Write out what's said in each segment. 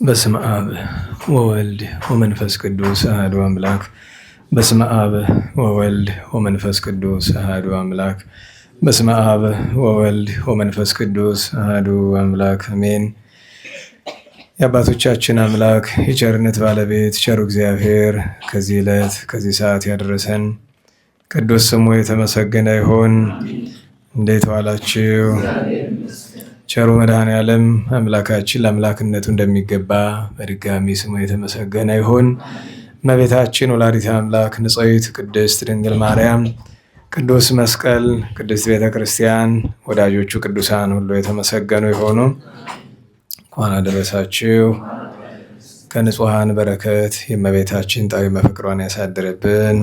በስመ አብ ወወልድ ወመንፈስ ቅዱስ አሐዱ አምላክ። በስመ አብ ወወልድ ወመንፈስ ቅዱስ አሐዱ አምላክ። በስመ አብ ወወልድ ወመንፈስ ቅዱስ አሐዱ አምላክ አሜን። የአባቶቻችን አምላክ የቸርነት ባለቤት ቸሩ እግዚአብሔር ከዚህ ዕለት ከዚህ ሰዓት ያደረሰን ቅዱስ ስሙ የተመሰገነ ይሁን። እንዴት ዋላችሁ? ቸሩ መድኃኔዓለም አምላካችን ለአምላክነቱ እንደሚገባ በድጋሚ ስሙ የተመሰገነ ይሁን። እመቤታችን ወላዲተ አምላክ ንጽሕት ቅድስት ድንግል ማርያም፣ ቅዱስ መስቀል፣ ቅድስት ቤተ ክርስቲያን፣ ወዳጆቹ ቅዱሳን ሁሉ የተመሰገኑ የሆኑ እንኳን አደረሳችሁ። ከንጹሐን በረከት የእመቤታችን ጣዕመ ፍቅሯን ያሳድርብን።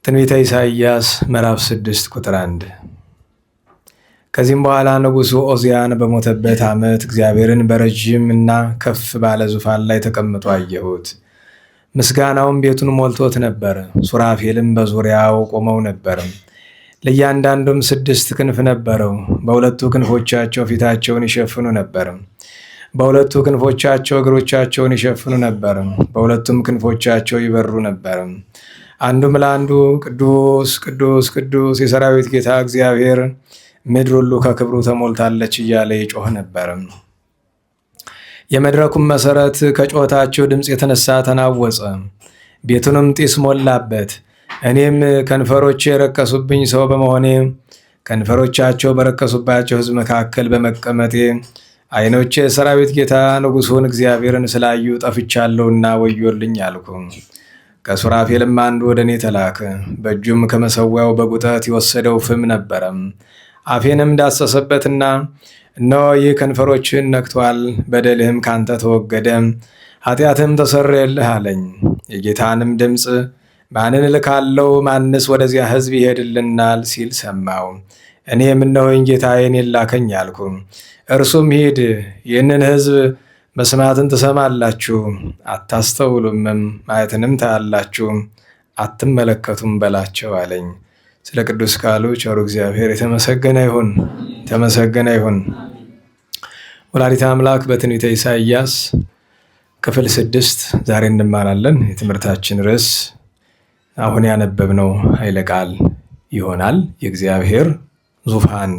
ትንቢተ ኢሳይያስ ምዕራፍ 6 ቁጥር 1። ከዚህም በኋላ ንጉሡ ዖዝያን በሞተበት ዓመት እግዚአብሔርን በረዥም እና ከፍ ባለ ዙፋን ላይ ተቀምጦ አየሁት። ምስጋናውም ቤቱን ሞልቶት ነበር። ሱራፌልም በዙሪያው ቆመው ነበር። ለእያንዳንዱም 6 ክንፍ ነበረው። በሁለቱ ክንፎቻቸው ፊታቸውን ይሸፍኑ ነበር። በሁለቱ ክንፎቻቸው እግሮቻቸውን ይሸፍኑ ነበር። በሁለቱም ክንፎቻቸው ይበሩ ነበር። አንዱም ለአንዱ ቅዱስ ቅዱስ ቅዱስ የሰራዊት ጌታ እግዚአብሔር፣ ምድር ሁሉ ከክብሩ ተሞልታለች እያለ ይጮህ ነበር። የመድረኩም መሰረት ከጮታቸው ድምፅ የተነሳ ተናወጸ፣ ቤቱንም ጢስ ሞላበት። እኔም ከንፈሮቼ የረከሱብኝ ሰው በመሆኔ ከንፈሮቻቸው በረከሱባቸው ሕዝብ መካከል በመቀመጤ ዓይኖቼ የሰራዊት ጌታ ንጉሡን እግዚአብሔርን ስላዩ ጠፍቻለሁና ወዮልኝ አልኩ። ከሱራፌልም አንዱ ወደ እኔ ተላከ። በእጁም ከመሰዊያው በጉጠት የወሰደው ፍም ነበረ። አፌንም ዳሰሰበትና እነሆ ይህ ከንፈሮችን ነክቷል፣ በደልህም ካንተ ተወገደ፣ ኃጢአትህም ተሰረየልህ አለኝ። የጌታንም ድምፅ ማንን እልካለሁ? ማንስ ወደዚያ ሕዝብ ይሄድልናል? ሲል ሰማው። እኔም እነሆኝ ጌታዬን የላከኝ አልኩ። እርሱም ሂድ፣ ይህንን ሕዝብ መስማትን ትሰማላችሁ፣ አታስተውሉምም፣ ማየትንም ታያላችሁ፣ አትመለከቱም በላቸው አለኝ። ስለ ቅዱስ ቃሉ ቸሩ እግዚአብሔር የተመሰገነ ይሁን፣ የተመሰገነ ይሁን። ወላዲተ አምላክ በትንቢተ ኢሳይያስ ክፍል 6 ዛሬ እንማራለን። የትምህርታችን ርዕስ አሁን ያነበብነው ኃይለ ቃል ይሆናል። የእግዚአብሔር ዙፋን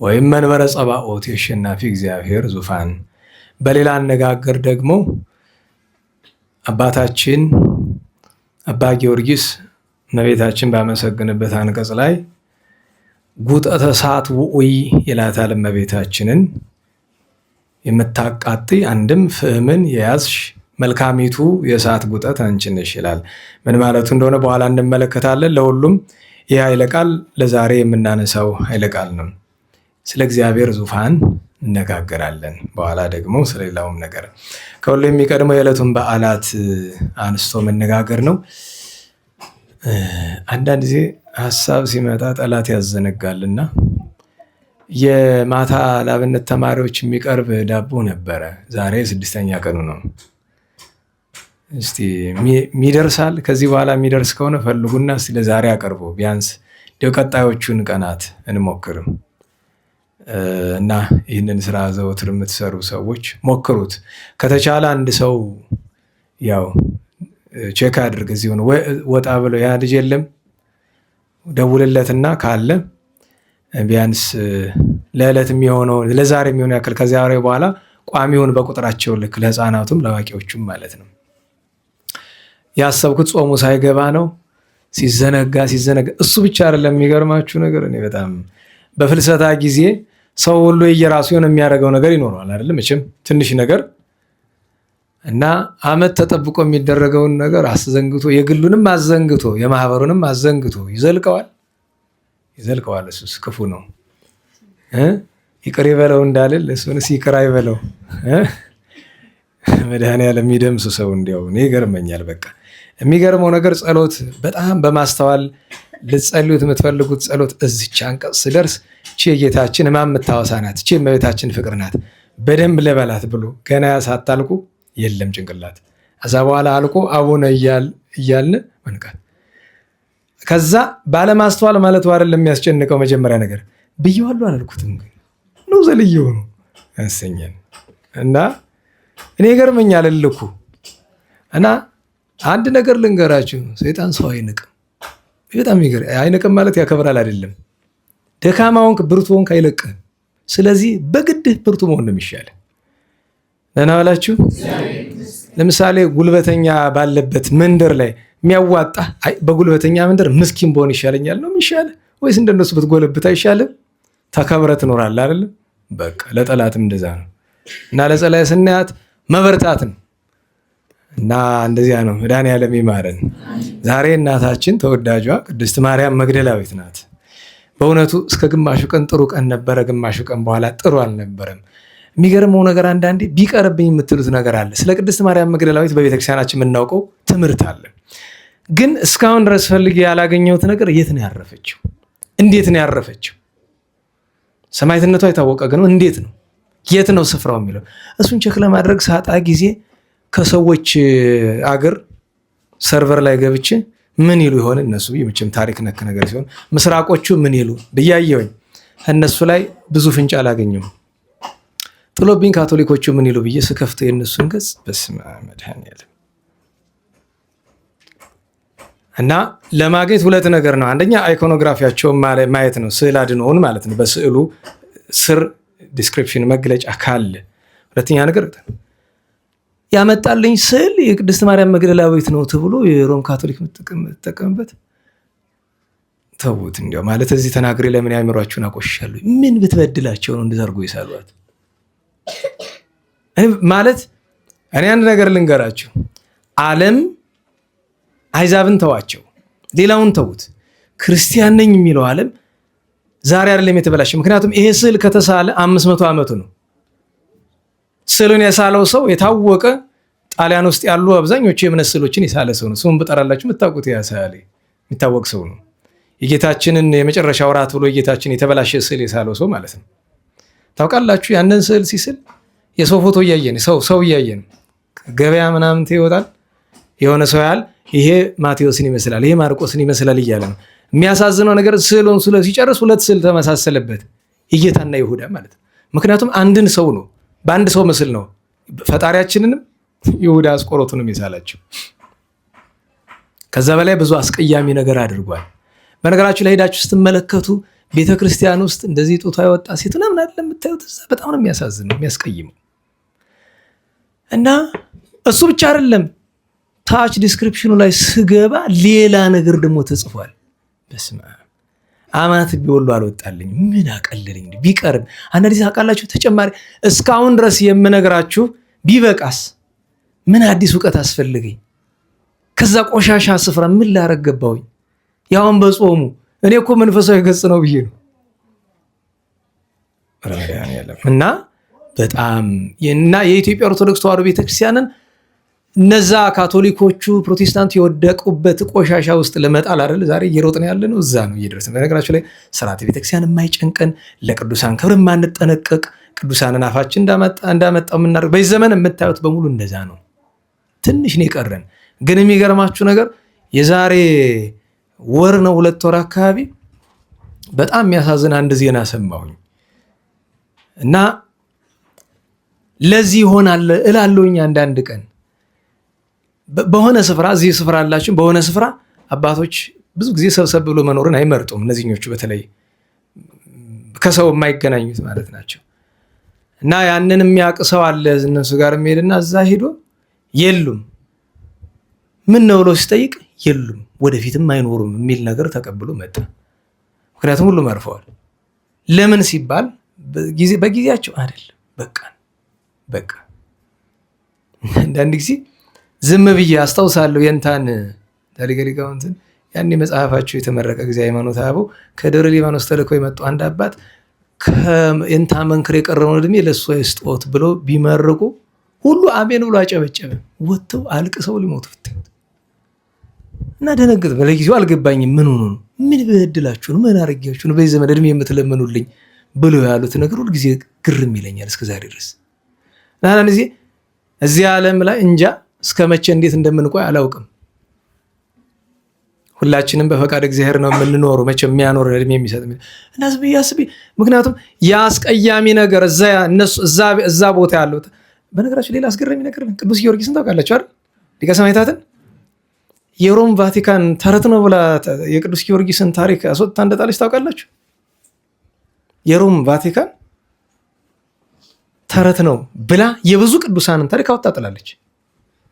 ወይም መንበረ ጸባኦት፣ የአሸናፊ እግዚአብሔር ዙፋን። በሌላ አነጋገር ደግሞ አባታችን አባ ጊዮርጊስ እመቤታችን ባመሰግንበት አንቀጽ ላይ ጉጠተ እሳት ውዑይ ይላታል። እመቤታችንን የምታቃጥይ አንድም ፍህምን የያዝሽ መልካሚቱ የእሳት ጉጠት አንቺ ነሽ ይላል። ምን ማለቱ እንደሆነ በኋላ እንመለከታለን። ለሁሉም ይህ ኃይለ ቃል ለዛሬ የምናነሳው ኃይለ ቃል ነው። ስለ እግዚአብሔር ዙፋን እነጋገራለን። በኋላ ደግሞ ስለሌላውም ነገር። ከሁሉ የሚቀድመው የዕለቱን በዓላት አንስቶ መነጋገር ነው። አንዳንድ ጊዜ ሀሳብ ሲመጣ ጠላት ያዘነጋልና የማታ ለአብነት ተማሪዎች የሚቀርብ ዳቦ ነበረ። ዛሬ 6ኛ ቀኑ ነው። እስቲ ሚደርሳል። ከዚህ በኋላ የሚደርስ ከሆነ ፈልጉና እስቲ ለዛሬ አቀርቡ። ቢያንስ እንዲያው ቀጣዮቹን ቀናት እንሞክርም እና ይህንን ስራ ዘወትር የምትሰሩ ሰዎች ሞክሩት። ከተቻለ አንድ ሰው ያው ቼክ አድርግ፣ እዚህ ሆነ ወጣ ብሎ ያ ልጅ የለም ደውልለትና ካለ ቢያንስ ለዕለት የሚሆነው ለዛሬ የሚሆነው ያክል ከዚያ በኋላ ቋሚውን በቁጥራቸው ልክ ለሕፃናቱም ለአዋቂዎቹም ማለት ነው። ያሰብኩት ጾሙ ሳይገባ ነው። ሲዘነጋ እሱ ብቻ አይደለም። የሚገርማችሁ ነገር እኔ በጣም በፍልሰታ ጊዜ ሰው ሁሉ የየራሱ የሆነ የሚያደርገው ነገር ይኖረዋል አይደለም? መቼም ትንሽ ነገር እና ዓመት ተጠብቆ የሚደረገውን ነገር አስዘንግቶ የግሉንም አዘንግቶ የማህበሩንም አዘንግቶ ይዘልቀዋል። እሱስ ክፉ ነው። ይቅር ይበለው እንዳልል እሱንስ ይቅር አይበለው። መድኃኔዓለም የሚደምሱ ሰው እንዲያው እኔ ይገርመኛል። በቃ የሚገርመው ነገር ጸሎት በጣም በማስተዋል ልትጸልዩት የምትፈልጉት ጸሎት እዚች አንቀጽ ስደርስ ቺ የጌታችን ሕማም የምታወሳ ናት፣ ቺ የእመቤታችን ፍቅር ናት፣ በደንብ ልበላት ብሎ ገና ሳታልቁ የለም ጭንቅላት። ከዛ በኋላ አልቆ አቡነ እያልን መንቃት። ከዛ ባለማስተዋል ማለቱ አይደለም የሚያስጨንቀው። መጀመሪያ ነገር ብየዋለሁ አላልኩትም፣ ግን ነው ዘልየው ነው ያሰኘን። እና እኔ ይገርመኛል ልኩ እና አንድ ነገር ልንገራችሁ፣ ሰይጣን ሰው አይንቅም። በጣም አይንቅም ማለት ያከብራል አይደለም። ደካማውን ብርቱ ሆንክ አይለቅህም። ስለዚህ በግድህ ብርቱ መሆን ነው የሚሻለው። ደህና ዋላችሁ። ለምሳሌ ጉልበተኛ ባለበት መንደር ላይ የሚያዋጣ በጉልበተኛ መንደር ምስኪን በሆን ይሻለኛል ነው የሚሻለ ወይስ እንደነሱ ብትጎለብት አይሻልም? ተከብረህ ትኖራለህ አይደለም? በቃ ለጠላትም እንደዛ ነው። እና ለጸላይ ስናያት መበርታት ነው። እና እንደዚያ ነው። መድኃኔዓለም ይማረን። ዛሬ እናታችን ተወዳጇ ቅድስት ማርያም መግደላዊት ናት። በእውነቱ እስከ ግማሹ ቀን ጥሩ ቀን ነበረ፣ ግማሹ ቀን በኋላ ጥሩ አልነበረም። የሚገርመው ነገር አንዳንዴ ቢቀርብኝ የምትሉት ነገር አለ። ስለ ቅድስት ማርያም መግደላዊት በቤተክርስቲያናችን የምናውቀው ትምህርት አለ። ግን እስካሁን ድረስ ፈልጌ ያላገኘሁት ነገር የት ነው ያረፈችው? እንዴት ነው ያረፈችው? ሰማዕትነቷ የታወቀ ግን እንዴት ነው የት ነው ስፍራው የሚለው እሱን ቸክ ለማድረግ ሳጣ ጊዜ ከሰዎች አገር ሰርቨር ላይ ገብቼ ምን ይሉ ይሆን እነሱ የምችም ታሪክ ነክ ነገር ሲሆን ምስራቆቹ ምን ይሉ ብያየውኝ እነሱ ላይ ብዙ ፍንጭ አላገኘም። ጥሎብኝ ካቶሊኮቹ ምን ይሉ ብዬ ስከፍት የነሱን ገጽ በስመ አብ መድኃኔዓለም። እና ለማግኘት ሁለት ነገር ነው። አንደኛ አይኮኖግራፊያቸውን ማየት ነው፣ ስዕል አድኖውን ማለት ነው። በስዕሉ ስር ዲስክሪፕሽን መግለጫ ካለ። ሁለተኛ ነገር ያመጣልኝ ስዕል የቅድስት ማርያም መግደላዊት ነው ተብሎ የሮም ካቶሊክ የምትጠቀምበት ተውት። እንዲያው ማለት እዚህ ተናግሬ ለምን ያምሯችሁን አቆሻለሁ? ምን ብትበድላቸው ነው እንደዛ አድርጎ ይሳሏት? ማለት እኔ አንድ ነገር ልንገራችሁ፣ ዓለም አይዛብን ተዋቸው፣ ሌላውን ተውት። ክርስቲያን ነኝ የሚለው ዓለም ዛሬ አይደለም የተበላሸ። ምክንያቱም ይሄ ስዕል ከተሳለ 500 ዓመቱ ነው። ስዕሉን የሳለው ሰው የታወቀ ጣሊያን ውስጥ ያሉ አብዛኞቹ የእምነት ስዕሎችን የሳለ ሰው ነው። ስሙን ብጠራላችሁ የምታውቁት ያሳለ የሚታወቅ ሰው ነው። የጌታችንን የመጨረሻ ወራት ብሎ የጌታችን የተበላሸ ስዕል የሳለው ሰው ማለት ነው። ታውቃላችሁ? ያንን ስዕል ሲስል የሰው ፎቶ እያየን ሰው እያየን ገበያ ምናምን ይወጣል። የሆነ ሰው ያህል ይሄ ማቴዎስን ይመስላል፣ ይሄ ማርቆስን ይመስላል እያለ ነው። የሚያሳዝነው ነገር ስዕሉን ሲጨርስ ሁለት ስዕል ተመሳሰለበት፣ የጌታና ይሁዳ ማለት ነው። ምክንያቱም አንድን ሰው ነው፣ በአንድ ሰው ምስል ነው ፈጣሪያችንንም ይሁዳ አስቆሮቱንም የሳላቸው። ከዛ በላይ ብዙ አስቀያሚ ነገር አድርጓል። በነገራችሁ ላይ ሄዳችሁ ስትመለከቱ ቤተክርስቲያን ውስጥ እንደዚህ ጡቷ የወጣ ሴት ምናምን አይደለም የምታዩት። በጣም ነው የሚያሳዝነው የሚያስቀይመው። እና እሱ ብቻ አይደለም፣ ታች ዲስክሪፕሽኑ ላይ ስገባ ሌላ ነገር ደግሞ ተጽፏል። በስመ አብ አማት ቢወሉ አልወጣልኝ ምን አቀለለኝ ቢቀርብ። አንዳንድ ጊዜ ታውቃላችሁ ተጨማሪ እስካሁን ድረስ የምነግራችሁ ቢበቃስ ምን አዲስ እውቀት አስፈልገኝ? ከዛ ቆሻሻ ስፍራ ምን ላረግ ገባሁኝ? ያውን በጾሙ እኔ እኮ መንፈሳዊ ገጽ ነው ብዬ ነው። እና በጣም የኢትዮጵያ ኦርቶዶክስ ተዋሕዶ ቤተክርስቲያንን እነዛ ካቶሊኮቹ ፕሮቴስታንት የወደቁበት ቆሻሻ ውስጥ ለመጣል አይደል ዛሬ እየሮጥን ያለ ነው። እዛ ነው እየደረስን። በነገራችሁ ላይ ስርዓተ ቤተክርስቲያን የማይጨንቀን ለቅዱሳን ክብር የማንጠነቀቅ ቅዱሳንን አፋችን እንዳመጣው የምናደርግ በዚህ ዘመን የምታዩት በሙሉ እንደዛ ነው። ትንሽ ነው የቀረን። ግን የሚገርማችሁ ነገር የዛሬ ወር ነው 2 ወር አካባቢ በጣም የሚያሳዝን አንድ ዜና ሰማሁኝ። እና ለዚህ ይሆናል እላለሁኝ አንዳንድ ቀን በሆነ ስፍራ እዚህ ስፍራ አላችሁ። በሆነ ስፍራ አባቶች ብዙ ጊዜ ሰብሰብ ብሎ መኖርን አይመርጡም። እነዚህኞቹ በተለይ ከሰው የማይገናኙት ማለት ናቸው። እና ያንን የሚያውቅ ሰው አለ እነሱ ጋር የሚሄድና እዛ ሄዶ የሉም ምን ነው ብሎ ሲጠይቅ የሉም ወደፊትም አይኖሩም የሚል ነገር ተቀብሎ መጣ። ምክንያቱም ሁሉም አርፈዋል። ለምን ሲባል በጊዜያቸው አይደለም። በቃ አንዳንድ ጊዜ ዝም ብዬ አስታውሳለሁ የእንታን ታሪከ ሊቃውንትን ያኔ መጽሐፋቸው የተመረቀ ጊዜ ሃይማኖተ አበው ከደብረ ሊባኖስ ተልከው የመጡ አንድ አባት ከእንታ መንክር የቀረውን እድሜ ለእሱ ይስጦት ብሎ ቢመርቁ ሁሉ አሜን ብሎ አጨበጨበ። ወጥተው አልቅሰው ሊሞቱ ፍትት እና ደነገጥ። በለጊዜው አልገባኝም። ምን ሆኖ ነው? ምን በድላችሁ ነው? ምን አረጋችሁ ነው በዚህ ዘመን እድሜ የምትለምኑልኝ ብሎ ያሉት ነገር ሁሉ ጊዜ ግርም ይለኛል እስከዛሬ ድረስ። እና እዚህ ዓለም ላይ እንጃ እስከ መቼ እንዴት እንደምንቆይ አላውቅም። ሁላችንም በፈቃድ እግዚአብሔር ነው የምንኖሩ። መቼም የሚያኖር እድሜ የሚሰጥ እና ዝም ብዬ አስቤ፣ ምክንያቱም የአስቀያሚ ነገር እዛ ቦታ ያለው። በነገራችን ሌላ አስገራሚ ነገር ቅዱስ ጊዮርጊስን ታውቃላችሁ አይደል? ሊቀ ሰማዕታትን የሮም ቫቲካን ተረት ነው ብላ የቅዱስ ጊዮርጊስን ታሪክ አስወጥታ እንደጣለች ታውቃላችሁ? የሮም ቫቲካን ተረት ነው ብላ የብዙ ቅዱሳንን ታሪክ አወጣ ጥላለች።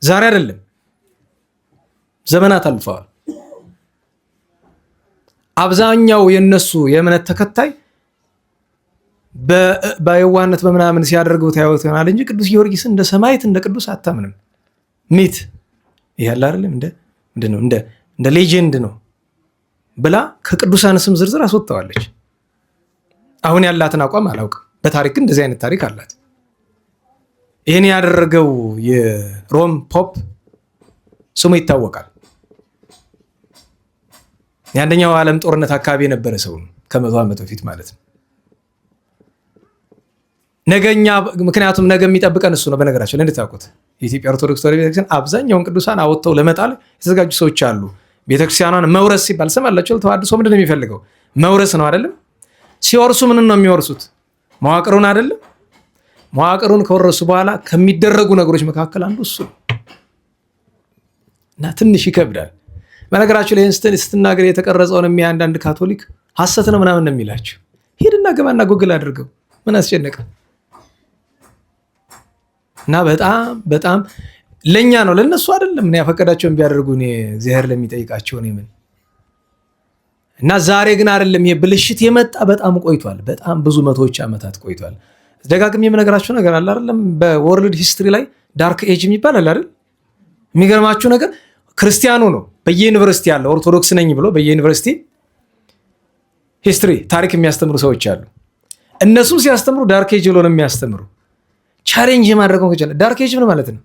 ዛሬ አይደለም ዘመናት አልፈዋል። አብዛኛው የነሱ የእምነት ተከታይ በየዋህነት በምናምን ሲያደርገው ታዩት ይሆናል እንጂ ቅዱስ ጊዮርጊስ እንደ ሰማዕት እንደ ቅዱስ አታምንም። ሚት ይያል አይደለም እንደ ሌጀንድ ነው ብላ ከቅዱሳን ስም ዝርዝር አስወጣዋለች። አሁን ያላትን አቋም አላውቅም። በታሪክ እንደዚህ አይነት ታሪክ አላት። ይህን ያደረገው የሮም ፖፕ ስሙ ይታወቃል። የአንደኛው ዓለም ጦርነት አካባቢ የነበረ ሰው ነው፣ ከ100 ዓመት በፊት ማለት ነው። ነገኛ ምክንያቱም ነገ የሚጠብቀን እሱ ነው። በነገራችን ላይ እንድታውቁት የኢትዮጵያ ኦርቶዶክስ ተዋሕዶ ቤተክርስቲያን አብዛኛውን ቅዱሳን አወጥተው ለመጣል የተዘጋጁ ሰዎች አሉ። ቤተክርስቲያኗን መውረስ ሲባል ሰማላችሁ። ተዋሕዶ ምንድን ነው የሚፈልገው? መውረስ ነው አይደለም? ሲወርሱ ምን ነው የሚወርሱት? መዋቅሩን አይደለም? መዋቅሩን ከወረሱ በኋላ ከሚደረጉ ነገሮች መካከል አንዱ እሱ ነው እና ትንሽ ይከብዳል። በነገራችን ላይ ስትናገር የተቀረጸውን አንዳንድ ካቶሊክ ሐሰት ነው ምናምን ነው የሚላቸው። ሄድና ገባና ጉግል አድርገው ምን አስጨነቀ? እና በጣም ለኛ ነው ለነሱ አይደለም። እኔ ያፈቀዳቸውን ቢያደርጉ እኔ እግዚአብሔር ለሚጠይቃቸው ነው ምን እና ዛሬ ግን አይደለም። ይሄ ብልሽት የመጣ በጣም ቆይቷል። በጣም ብዙ መቶዎች ዓመታት ቆይቷል። ደጋግሜ የምነግራችሁ ነገር አለ አይደለም? በወርልድ ሂስትሪ ላይ ዳርክ ኤጅ የሚባል አለ አይደል? የሚገርማችሁ ነገር ክርስቲያኑ ነው በየዩኒቨርሲቲ ያለው ኦርቶዶክስ ነኝ ብሎ በየዩኒቨርሲቲ ሂስትሪ ታሪክ የሚያስተምሩ ሰዎች አሉ። እነሱም ሲያስተምሩ ዳርክ ኤጅ ብሎ ነው የሚያስተምሩ። ቻሌንጅ የማድረገው ከቻለ ዳርክ ኤጅ ምን ማለት ነው?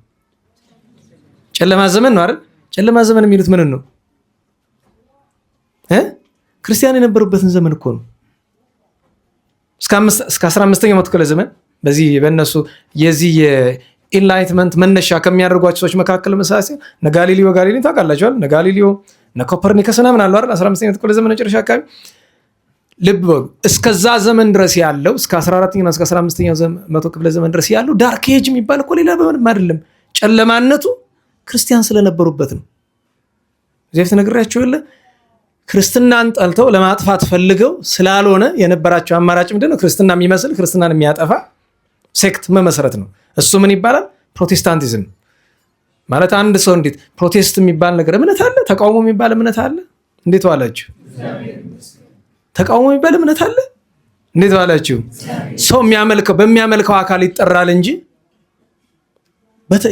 ጨለማ ዘመን ነው አይደል? ጨለማ ዘመን የሚሉት ምን ነው? ክርስቲያን የነበሩበትን ዘመን እኮ ነው። እስከ 15ኛው መቶ ክፍለ ዘመን በዚህ በእነሱ የዚህ የኢንላይትመንት መነሻ ከሚያደርጓቸው ሰዎች መካከል መሳሴ ነጋሊሊዮ ጋሊሌን ታውቃላችኋል? ነጋሊሊዮ ነኮፐርኒከስ ምናምን አሉ አይደል? 15ኛው ክፍለ ዘመን መጨረሻ አካባቢ ልብ በሉ። እስከዛ ዘመን ድረስ ያለው እስከ 14ኛው እስከ 15ኛው መቶ ክፍለ ዘመን ድረስ ያለው ዳርክ ኤጅ የሚባል እኮ ሌላ በምንም አይደለም። ጨለማነቱ ክርስቲያን ስለነበሩበት ነው። እዚህ በፊት ነግሬያችሁ የለ ክርስትናን ጠልተው ለማጥፋት ፈልገው ስላልሆነ የነበራቸው አማራጭ ምንድነው? ክርስትና የሚመስል ክርስትናን የሚያጠፋ ሴክት መመስረት ነው። እሱ ምን ይባላል? ፕሮቴስታንቲዝም ማለት። አንድ ሰው እንዴት ፕሮቴስት የሚባል ነገር እምነት አለ? ተቃውሞ የሚባል እምነት አለ? እንዴት ዋላችሁ? ተቃውሞ የሚባል እምነት አለ? እንዴት ዋላችሁ? ሰው በሚያመልከው አካል ይጠራል እንጂ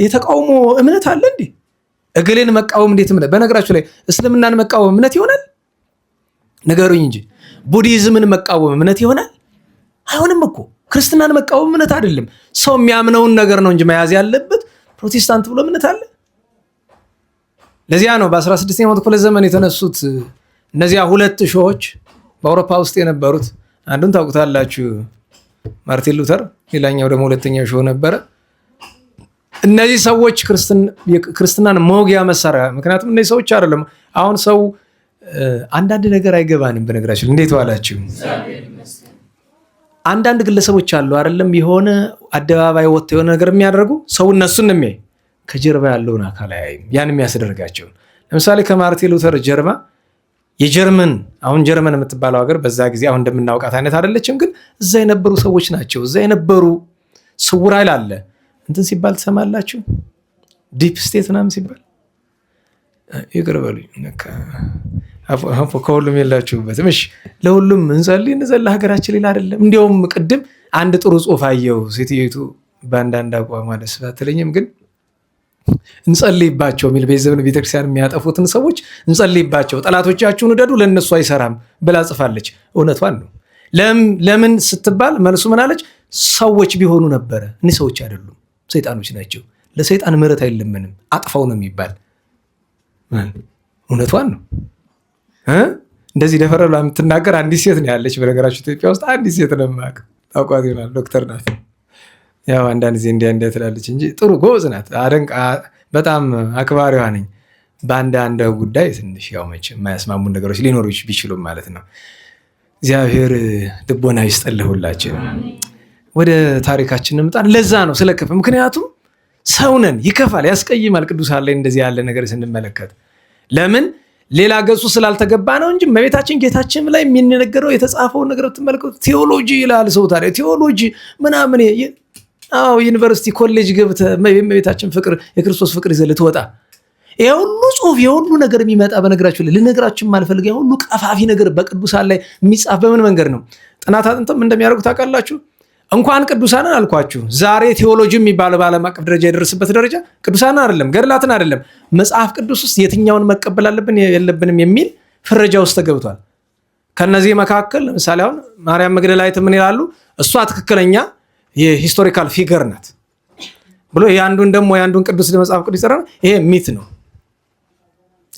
የተቃውሞ እምነት አለ እንዴ? እገሌን መቃወም እንዴት እምነት? በነገራችሁ ላይ እስልምናን መቃወም እምነት ይሆናል? ነገሩኝ እንጂ ቡዲዝምን መቃወም እምነት ይሆናል? አይሆንም እኮ። ክርስትናን መቃወም እምነት አይደለም። ሰው የሚያምነውን ነገር ነው እንጂ መያዝ ያለበት። ፕሮቴስታንት ብሎ እምነት አለ? ለዚያ ነው በ16ኛው መቶ ክፍለ ዘመን የተነሱት እነዚያ ሁለት ሾዎች በአውሮፓ ውስጥ የነበሩት። አንዱን ታውቁታላችሁ፣ ማርቲን ሉተር፣ ሌላኛው ደግሞ ሁለተኛው ሾህ ነበረ። እነዚህ ሰዎች ክርስትናን መውጊያ መሳሪያ። ምክንያቱም እነዚህ ሰዎች አይደለም አሁን ሰው አንዳንድ ነገር አይገባንም። በነገራችን እንዴት ዋላችሁ? አንዳንድ ግለሰቦች አሉ አይደለም የሆነ አደባባይ ወጥተው የሆነ ነገር የሚያደርጉ ሰው እነሱን ነው የሚያይ፣ ከጀርባ ያለውን አካል አያይም። ያን የሚያስደርጋቸውን ለምሳሌ ከማርቲን ሉተር ጀርባ የጀርመን አሁን ጀርመን የምትባለው ሀገር በዛ ጊዜ አሁን እንደምናውቃት አይነት አይደለችም፣ ግን እዛ የነበሩ ሰዎች ናቸው። እዛ የነበሩ ስውር ኃይል አለ። እንትን ሲባል ትሰማላችሁ፣ ዲፕ ስቴት ምናምን ሲባል ይቅር በሉኝ፣ ከሁሉም የላችሁበትም። እሺ ለሁሉም እንጸልይ ሀገራችን ሌላ አይደለም። እንዲያውም ቅድም አንድ ጥሩ ጽሑፍ አየሁ። ሴትዮቱ በአንዳንድ አቋም ደስ ባትለኝም ግን እንጸልይባቸው የሚል ቤተዘመን ቤተክርስቲያን የሚያጠፉትን ሰዎች እንጸልይባቸው፣ ጠላቶቻችሁን ውደዱ፣ ለእነሱ አይሰራም ብላ ጽፋለች። እውነቷን ነው። ለምን ስትባል መልሱ ምን አለች? ሰዎች ቢሆኑ ነበረ። እኔ ሰዎች አይደሉም፣ ሰይጣኖች ናቸው። ለሰይጣን ምሕረት አይለመንም፣ አጥፋው ነው የሚባል። እውነቷን ነው። እንደዚህ ደፈረ ብላ የምትናገር አንዲት ሴት ነው ያለች። በነገራችሁ ኢትዮጵያ ውስጥ አንዲት ሴት ነው የማውቀው፣ ታውቋት ይሆናል። ዶክተር ናት። ያው አንዳንድ ጊዜ እንዲያ ትላለች እንጂ ጥሩ ጎበዝ ናት። በጣም አክባሪዋ ነኝ። በአንድ ጉዳይ ትንሽ ያው መቼም የማያስማሙ ነገሮች ሊኖሩ ቢችሉም ማለት ነው። እግዚአብሔር ልቦና ይስጠን ሁላችን። ወደ ታሪካችን እንምጣ። ለዛ ነው ስለከፈ። ምክንያቱም ሰውነን ይከፋል፣ ያስቀይማል። ቅዱሳን ላይ እንደዚህ ያለ ነገር ስንመለከት ለምን ሌላ ገጹ ስላልተገባ ነው እንጂ እመቤታችን ጌታችን ላይ የሚነገረው የተጻፈውን ነገር ብትመለከቱ ቴዎሎጂ ይላል ሰው። ታዲያ ቴዎሎጂ ምናምን ዩኒቨርሲቲ ኮሌጅ ገብተህ የእመቤታችን ፍቅር የክርስቶስ ፍቅር ይዘህ ልትወጣ ይሄ ሁሉ ጽሁፍ የሁሉ ነገር የሚመጣ በነገራችሁ ላይ ልነግራችሁ ማልፈልግ የሁሉ ቀፋፊ ነገር በቅዱሳን ላይ የሚጻፍ በምን መንገድ ነው? ጥናት አጥንተም እንደሚያደርጉ ታውቃላችሁ። እንኳን ቅዱሳንን አልኳችሁ ዛሬ ቴዎሎጂ የሚባለው በዓለም አቀፍ ደረጃ የደረሰበት ደረጃ ቅዱሳንን አይደለም ገድላትን አይደለም መጽሐፍ ቅዱስ ውስጥ የትኛውን መቀበል አለብን የለብንም የሚል ፍረጃ ውስጥ ተገብቷል። ከነዚህ መካከል ለምሳሌ አሁን ማርያም መግደላዊት ምን ይላሉ? እሷ ትክክለኛ የሂስቶሪካል ፊገር ናት ብሎ የአንዱን ቅዱስ መጽሐፍ ቅዱስ ይሰራል። ይሄ ሚት ነው፣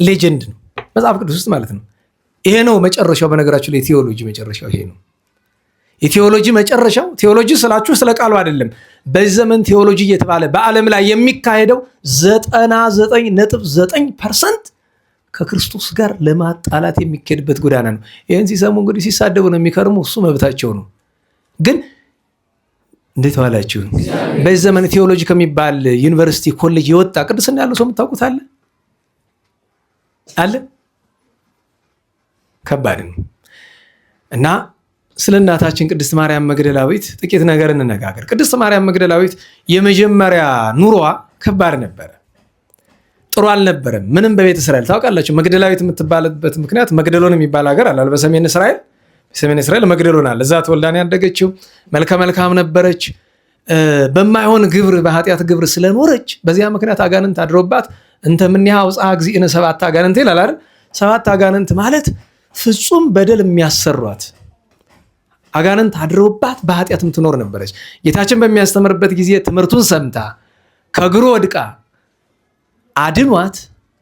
ሌጀንድ ነው መጽሐፍ ቅዱስ ውስጥ ማለት ነው። ይሄ ነው መጨረሻው። በነገራችሁ ላይ ቴዎሎጂ መጨረሻው ይሄ ነው። የቴዎሎጂ መጨረሻው ቴዎሎጂ ስላችሁ ስለ ቃሉ አይደለም። በዚህ ዘመን ቴዎሎጂ እየተባለ በዓለም ላይ የሚካሄደው 99.9% ከክርስቶስ ጋር ለማጣላት የሚካሄድበት ጎዳና ነው። ይህን ሲሰሙ እንግዲህ ሲሳደቡ ነው የሚከርሙ። እሱ መብታቸው ነው። ግን እንዴት ዋላችሁ? በዚህ ዘመን ቴዎሎጂ ከሚባል ዩኒቨርሲቲ ኮሌጅ የወጣ ቅድስና ያለው ሰው የምታውቁት አለ? ከባድ ነው። እና ስለ እናታችን ቅድስት ማርያም መግደላዊት ጥቂት ነገር እንነጋገር። ቅድስት ማርያም መግደላዊት የመጀመሪያ ኑሮዋ ከባድ ነበረ፣ ጥሩ አልነበረም። ምንም በቤተ እስራኤል ታውቃላችሁ፣ መግደላዊት የምትባልበት ምክንያት መግደሎን የሚባል ሀገር አለ በሰሜን እስራኤል መግደሎን አለ። እዛ ተወልዳን ያደገችው መልከ መልካም ነበረች። በማይሆን ግብር በኃጢአት ግብር ስለኖረች በዚያ ምክንያት አጋንንት አድሮባት እንተ ምንያ አውፃ እግዚእነ 7 አጋንንት ይላል አይደል? 7 አጋንንት ማለት ፍጹም በደል የሚያሰሯት አጋንንት አድሮባት በኃጢአት የምትኖር ነበረች። ጌታችን በሚያስተምርበት ጊዜ ትምህርቱን ሰምታ ከእግሩ ወድቃ አድኗት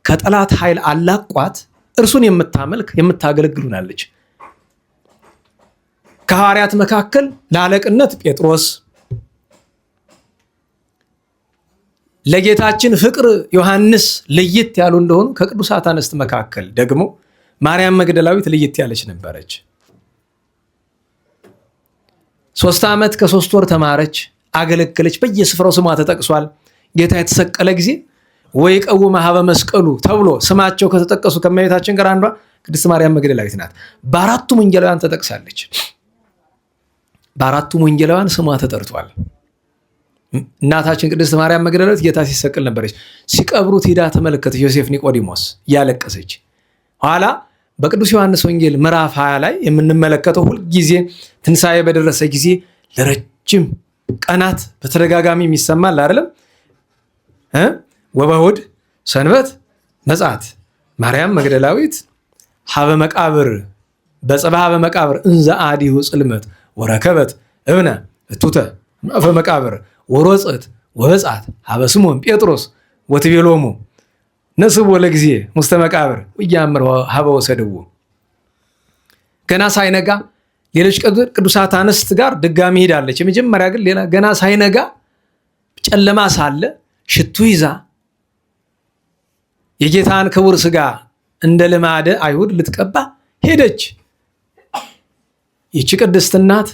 ከጠላት ኃይል አላቋት እርሱን የምታመልክ የምታገለግሉናለች። ከሐዋርያት መካከል ለአለቅነት ጴጥሮስ፣ ለጌታችን ፍቅር ዮሐንስ ለየት ያሉ እንደሆኑ ከቅዱሳት አንስት መካከል ደግሞ ማርያም መግደላዊት ለየት ያለች ነበረች። 3 ዓመት ከ3 ወር ተማረች፣ አገለገለች። በየስፍራው ስሟ ተጠቅሷል። ጌታ የተሰቀለ ጊዜ ወይ ቀውመ ሀበ መስቀሉ ተብሎ ስማቸው ከተጠቀሱ ከእመቤታችን ጋር አንዷ ቅድስት ማርያም መግደላዊት ናት። በአራቱም ወንጌላውያን ተጠቅሳለች። በአራቱም ወንጌላውያን ስሟ ተጠርቷል። እናታችን ቅድስት ማርያም መግደላዊት ጌታ ሲሰቀል ነበረች። ሲቀብሩት ሂዳ ተመለከተች። ዮሴፍ ኒቆዲሞስ እያለቀሰች ኋላ በቅዱስ ዮሐንስ ወንጌል ምዕራፍ 20 ላይ የምንመለከተው ሁልጊዜ ትንሣኤ በደረሰ ጊዜ ለረጅም ቀናት በተደጋጋሚ የሚሰማል አይደለም? ወበእሑድ ሰንበት መጻት ማርያም መግደላዊት ሀበ መቃብር በጽባህ በመቃብር እንዘ አዲሁ ጽልመት ወረከበት እብነ እቱተ ማፈ መቃብር ወሮፀት ወበጻት ሀበ ስምዖን ጴጥሮስ ወትቤሎሙ ነስቦ ለጊዜ ውስተ መቃብር ወያምር ሀበ ወሰድዎ። ገና ሳይነጋ ሌሎች ቅዱሳት አንስት ጋር ድጋሚ ሄዳለች። የመጀመሪያ ግን ሌላ ገና ሳይነጋ ጨለማ ሳለ ሽቱ ይዛ የጌታን ክቡር ስጋ እንደ ልማደ አይሁድ ልትቀባ ሄደች። ይህች ቅድስት እናት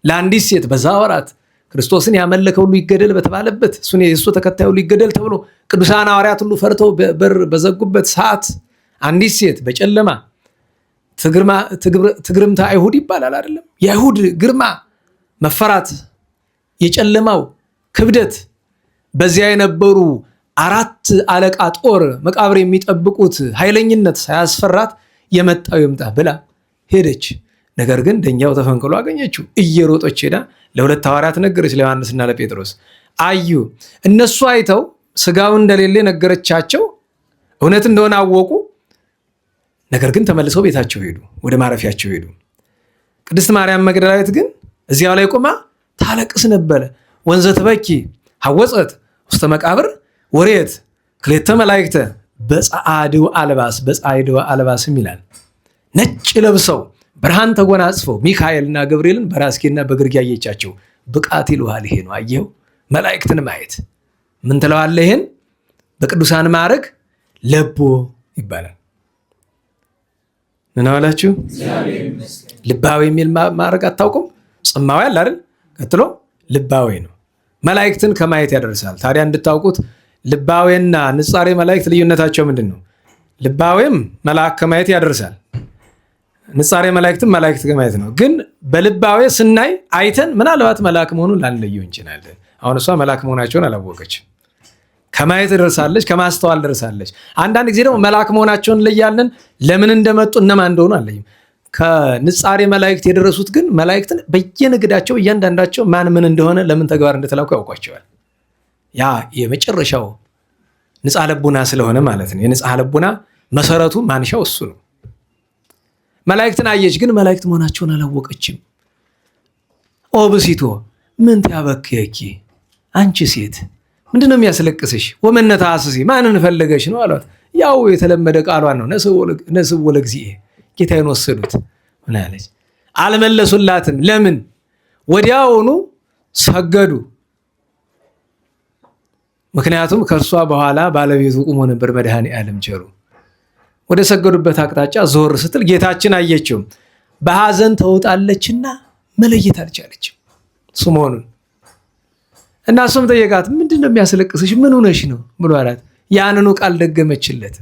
ለአንዲት ሴት በዛ ወራት ክርስቶስን ያመለከ ሁሉ ይገደል በተባለበት እሱ ተከታይ ሁሉ ይገደል ተብሎ ቅዱሳን ሐዋርያት ሁሉ ፈርተው በር በዘጉበት ሰዓት አንዲት ሴት በጨለማ ትግርምታ አይሁድ ይባላል አይደለም? የአይሁድ ግርማ መፈራት፣ የጨለማው ክብደት፣ በዚያ የነበሩ 4 አለቃ ጦር መቃብር የሚጠብቁት ኃይለኝነት ሳያስፈራት የመጣው ይምጣ ብላ ሄደች። ነገር ግን ደኛው ተፈንቅሎ አገኘችው። እየሮጠች ሄዳ ለሁለት ሐዋርያት ነገረች፣ ለዮሐንስና ለጴጥሮስ። አዩ። እነሱ አይተው ስጋው እንደሌለ ነገረቻቸው፣ እውነት እንደሆነ አወቁ። ነገር ግን ተመልሰው ቤታቸው ሄዱ፣ ወደ ማረፊያቸው ሄዱ። ቅድስት ማርያም መግደላዊት ግን እዚያው ላይ ቆማ ታለቅስ ነበረ። ወንዘ ትበኪ ሐወፀት ውስተ መቃብር ወሬት ክሌተ መላእክተ በጻዕድው አልባስም ይላል። ነጭ ለብሰው ብርሃን ተጎናጽፈው ሚካኤልና ገብርኤልን በራስጌና በግርጌ አየቻቸው። ብቃት ይልዋል። ይሄ ነው አየው፣ መላእክትን ማየት ምን ትለዋለህ? ይሄን በቅዱሳን ማዕረግ ለቦ ይባላል። ምን አላችሁ? ልባዊ የሚል ማዕረግ አታውቁም? ጽማዊ አለ አይደል? ቀጥሎ ልባዊ ነው። መላእክትን ከማየት ያደርሳል። ታዲያ እንድታውቁት ልባዊና ንጻሬ መላእክት ልዩነታቸው ምንድን ነው? ልባዊም መልአክ ከማየት ያደርሳል። ንጻሬ መላእክትም መላእክት ከማየት ነው። ግን በልባዊ ስናይ አይተን ምናልባት መልአክ መሆኑን ላንለየው እንችላለን። አሁን እሷ መልአክ መሆናቸውን አላወቀችም። ከማየት ደርሳለች፣ ከማስተዋል ደርሳለች። አንዳንድ ጊዜ ደግሞ መልአክ መሆናቸውን እንለያለን። ለምን እንደመጡ እነማን እንደሆኑ አለይም። ከንጻሬ መላእክት የደረሱት ግን መላእክትን በየንግዳቸው እያንዳንዳቸው ማን ምን እንደሆነ ለምን ተግባር እንደተላኩ ያውቋቸዋል። ያ የመጨረሻው ንጻ ልቡና ስለሆነ ማለት ነው። የንጻ ልቡና መሰረቱ ማንሻው እሱ ነው። መላእክትን አየች፣ ግን መላእክት መሆናቸውን አላወቀችም። ኦብሲቶ ምን ታበከኪ፣ አንቺ ሴት ምንድነው የሚያስለቅስሽ? ወመነታ አስሲ ማንን ፈለገሽ ነው አሏት። ያው የተለመደ ቃሏን ነው። ነስው ለግዚእ ጌታዬን ወሰዱት። ምን አለች? አልመለሱላትም። ለምን? ወዲያውኑ ሰገዱ። ምክንያቱም ከእርሷ በኋላ ባለቤቱ ቁሞ ነበር መድኃኔ ዓለም ቸሩ። ወደ ሰገዱበት አቅጣጫ ዞር ስትል ጌታችን አየችው። በሐዘን ተውጣለችና መለየት አልቻለችም እሱ መሆኑን እና እሱም ጠየቃት። ምንድነው የሚያስለቅስሽ? ምን ሆነሽ ነው ብሎ አላት። ያንኑ ቃል ደገመችለት።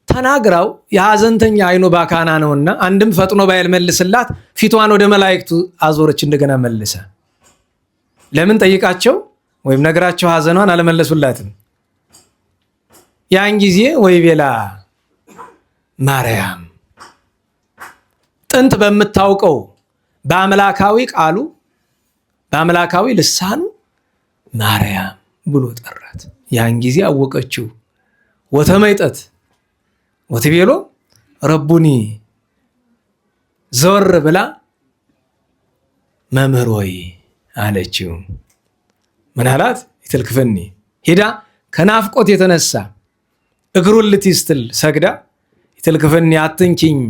ተናግራው የሐዘንተኛ አይኑ ባካና ነውና አንድም ፈጥኖ ባይመልስላት ፊቷን ወደ መላእክቱ አዞረች። እንደገና መልሰ ለምን ጠይቃቸው ወይም ነግራቸው ሐዘኗን አልመለሱላትም። ያን ጊዜ ወይ ቤላ ማርያም ጥንት በምታውቀው በአምላካዊ ቃሉ በአምላካዊ ልሳኑ ማርያም ብሎ ጠራት። ያን ጊዜ አወቀችው። ወተመይጠት ወትቤሎ ረቡኒ ዘወር ብላ መምህር ሆይ አለችው። ምን አላት? ይትልክፈኒ ሄዳ ከናፍቆት የተነሳ እግሩን ልትስትል ሰግዳ ይትልክፈኒ አትንኪኝ፣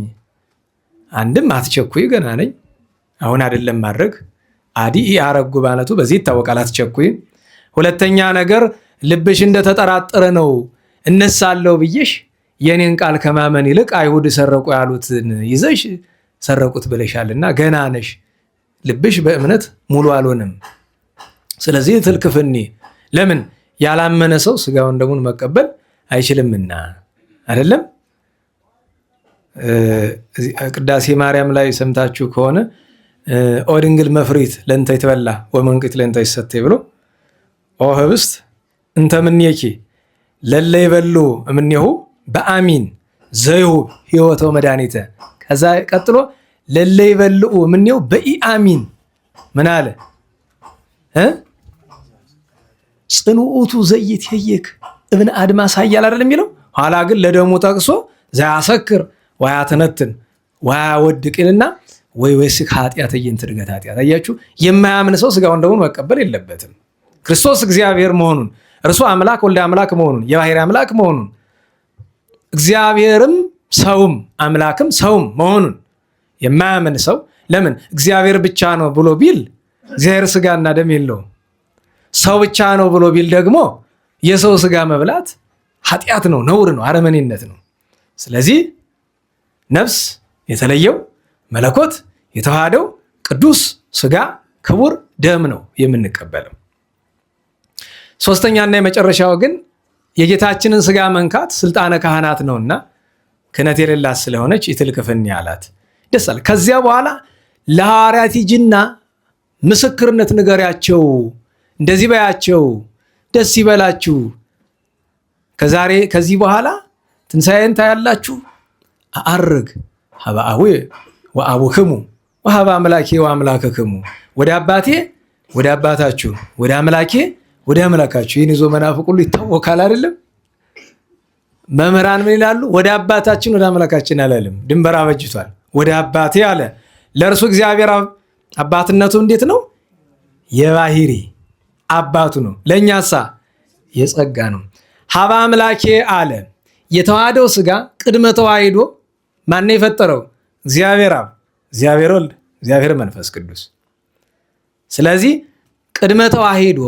አንድም አትቸኩይ፣ ገና ነኝ፣ አሁን አይደለም ማድረግ አዲ ያረጉ ባለቱ በዚህ ይታወቃል። አትቸኩይ። ሁለተኛ ነገር ልብሽ እንደተጠራጠረ ነው። እነሳለሁ ብዬሽ የኔን ቃል ከማመን ይልቅ አይሁድ ሰረቁ ያሉትን ይዘሽ ሰረቁት ብለሻልና ገና ነሽ፣ ልብሽ በእምነት ሙሉ አልሆነም። ስለዚህ ትልክፍኒ ለምን ያላመነ ሰው ስጋውን ደሙን መቀበል አይችልምና አይደለም። ቅዳሴ ማርያም ላይ ሰምታችሁ ከሆነ ኦ ድንግል መፍሪት ለእንተ ይትበላ ወመንቅት ለእንተ ይሰተይ ብሎ ኦ ህብስት እንተ ምኔኪ ለለ ይበሉ እምኔሁ በአሚን ዘይሁብ ሕይወቶ መድኃኒተ። ከዛ ቀጥሎ ለለ ይበልዑ እምኔሁ በኢአሚን ምን አለ? ጽኑዑቱ ዘይትየክ እብን አድማስ ኃያል አይደል የሚለው። ኋላ ግን ለደሙ ጠቅሶ ዘያሰክር ወያተነትን ወያወድቅልና ወይስክ ኃጢአት እይንት ድገት ኃጢአት። አያችሁ፣ የማያምን ሰው ስጋውን ደሙን መቀበል የለበትም። ክርስቶስ እግዚአብሔር መሆኑን እርሱ አምላክ ወልደ አምላክ መሆኑን የባሕርይ አምላክ መሆኑን እግዚአብሔርም ሰውም አምላክም ሰውም መሆኑን የማያምን ሰው ለምን እግዚአብሔር ብቻ ነው ብሎ ቢል እግዚአብሔር ስጋና ደም የለውም። ሰው ብቻ ነው ብሎ ቢል ደግሞ የሰው ስጋ መብላት ኃጢአት ነው፣ ነውር ነው፣ አረመኔነት ነው። ስለዚህ ነፍስ የተለየው መለኮት የተዋሃደው ቅዱስ ስጋ ክቡር ደም ነው የምንቀበለው። ሶስተኛና የመጨረሻው ግን የጌታችንን ስጋ መንካት ስልጣነ ካህናት ነውና ክህነት የሌላት ስለሆነች ይትልክፍኒ አላት። ደስ አለ። ከዚያ በኋላ ለሐዋርያት ሂጂና ምስክርነት ንገሪያቸው፣ እንደዚህ በያቸው፣ ደስ ይበላችሁ፣ ከዚህ በኋላ ትንሣኤን ታያላችሁ። አአርግ ሀበ አቡየ ወአቡክሙ ወሀበ አምላኬ ወአምላክክሙ፣ ወደ አባቴ ወደ አባታችሁ፣ ወደ አምላኬ ወደ አምላካችሁ። ይህን ይዞ መናፍቅ ሁሉ ይታወቃል አይደለም? መምህራን ምን ይላሉ? ወደ አባታችን ወደ አምላካችን አላለም፣ ድንበር አበጅቷል። ወደ አባቴ አለ። ለእርሱ እግዚአብሔር አባትነቱ እንዴት ነው? የባሕሪ አባቱ ነው። ለእኛሳ የጸጋ ነው። ሀበ አምላኬ አለ። የተዋህደው ስጋ ቅድመ ተዋሂዶ ማን የፈጠረው? እግዚአብሔር አብ፣ እግዚአብሔር ወልድ፣ እግዚአብሔር መንፈስ ቅዱስ። ስለዚህ ቅድመ ተዋሂዶ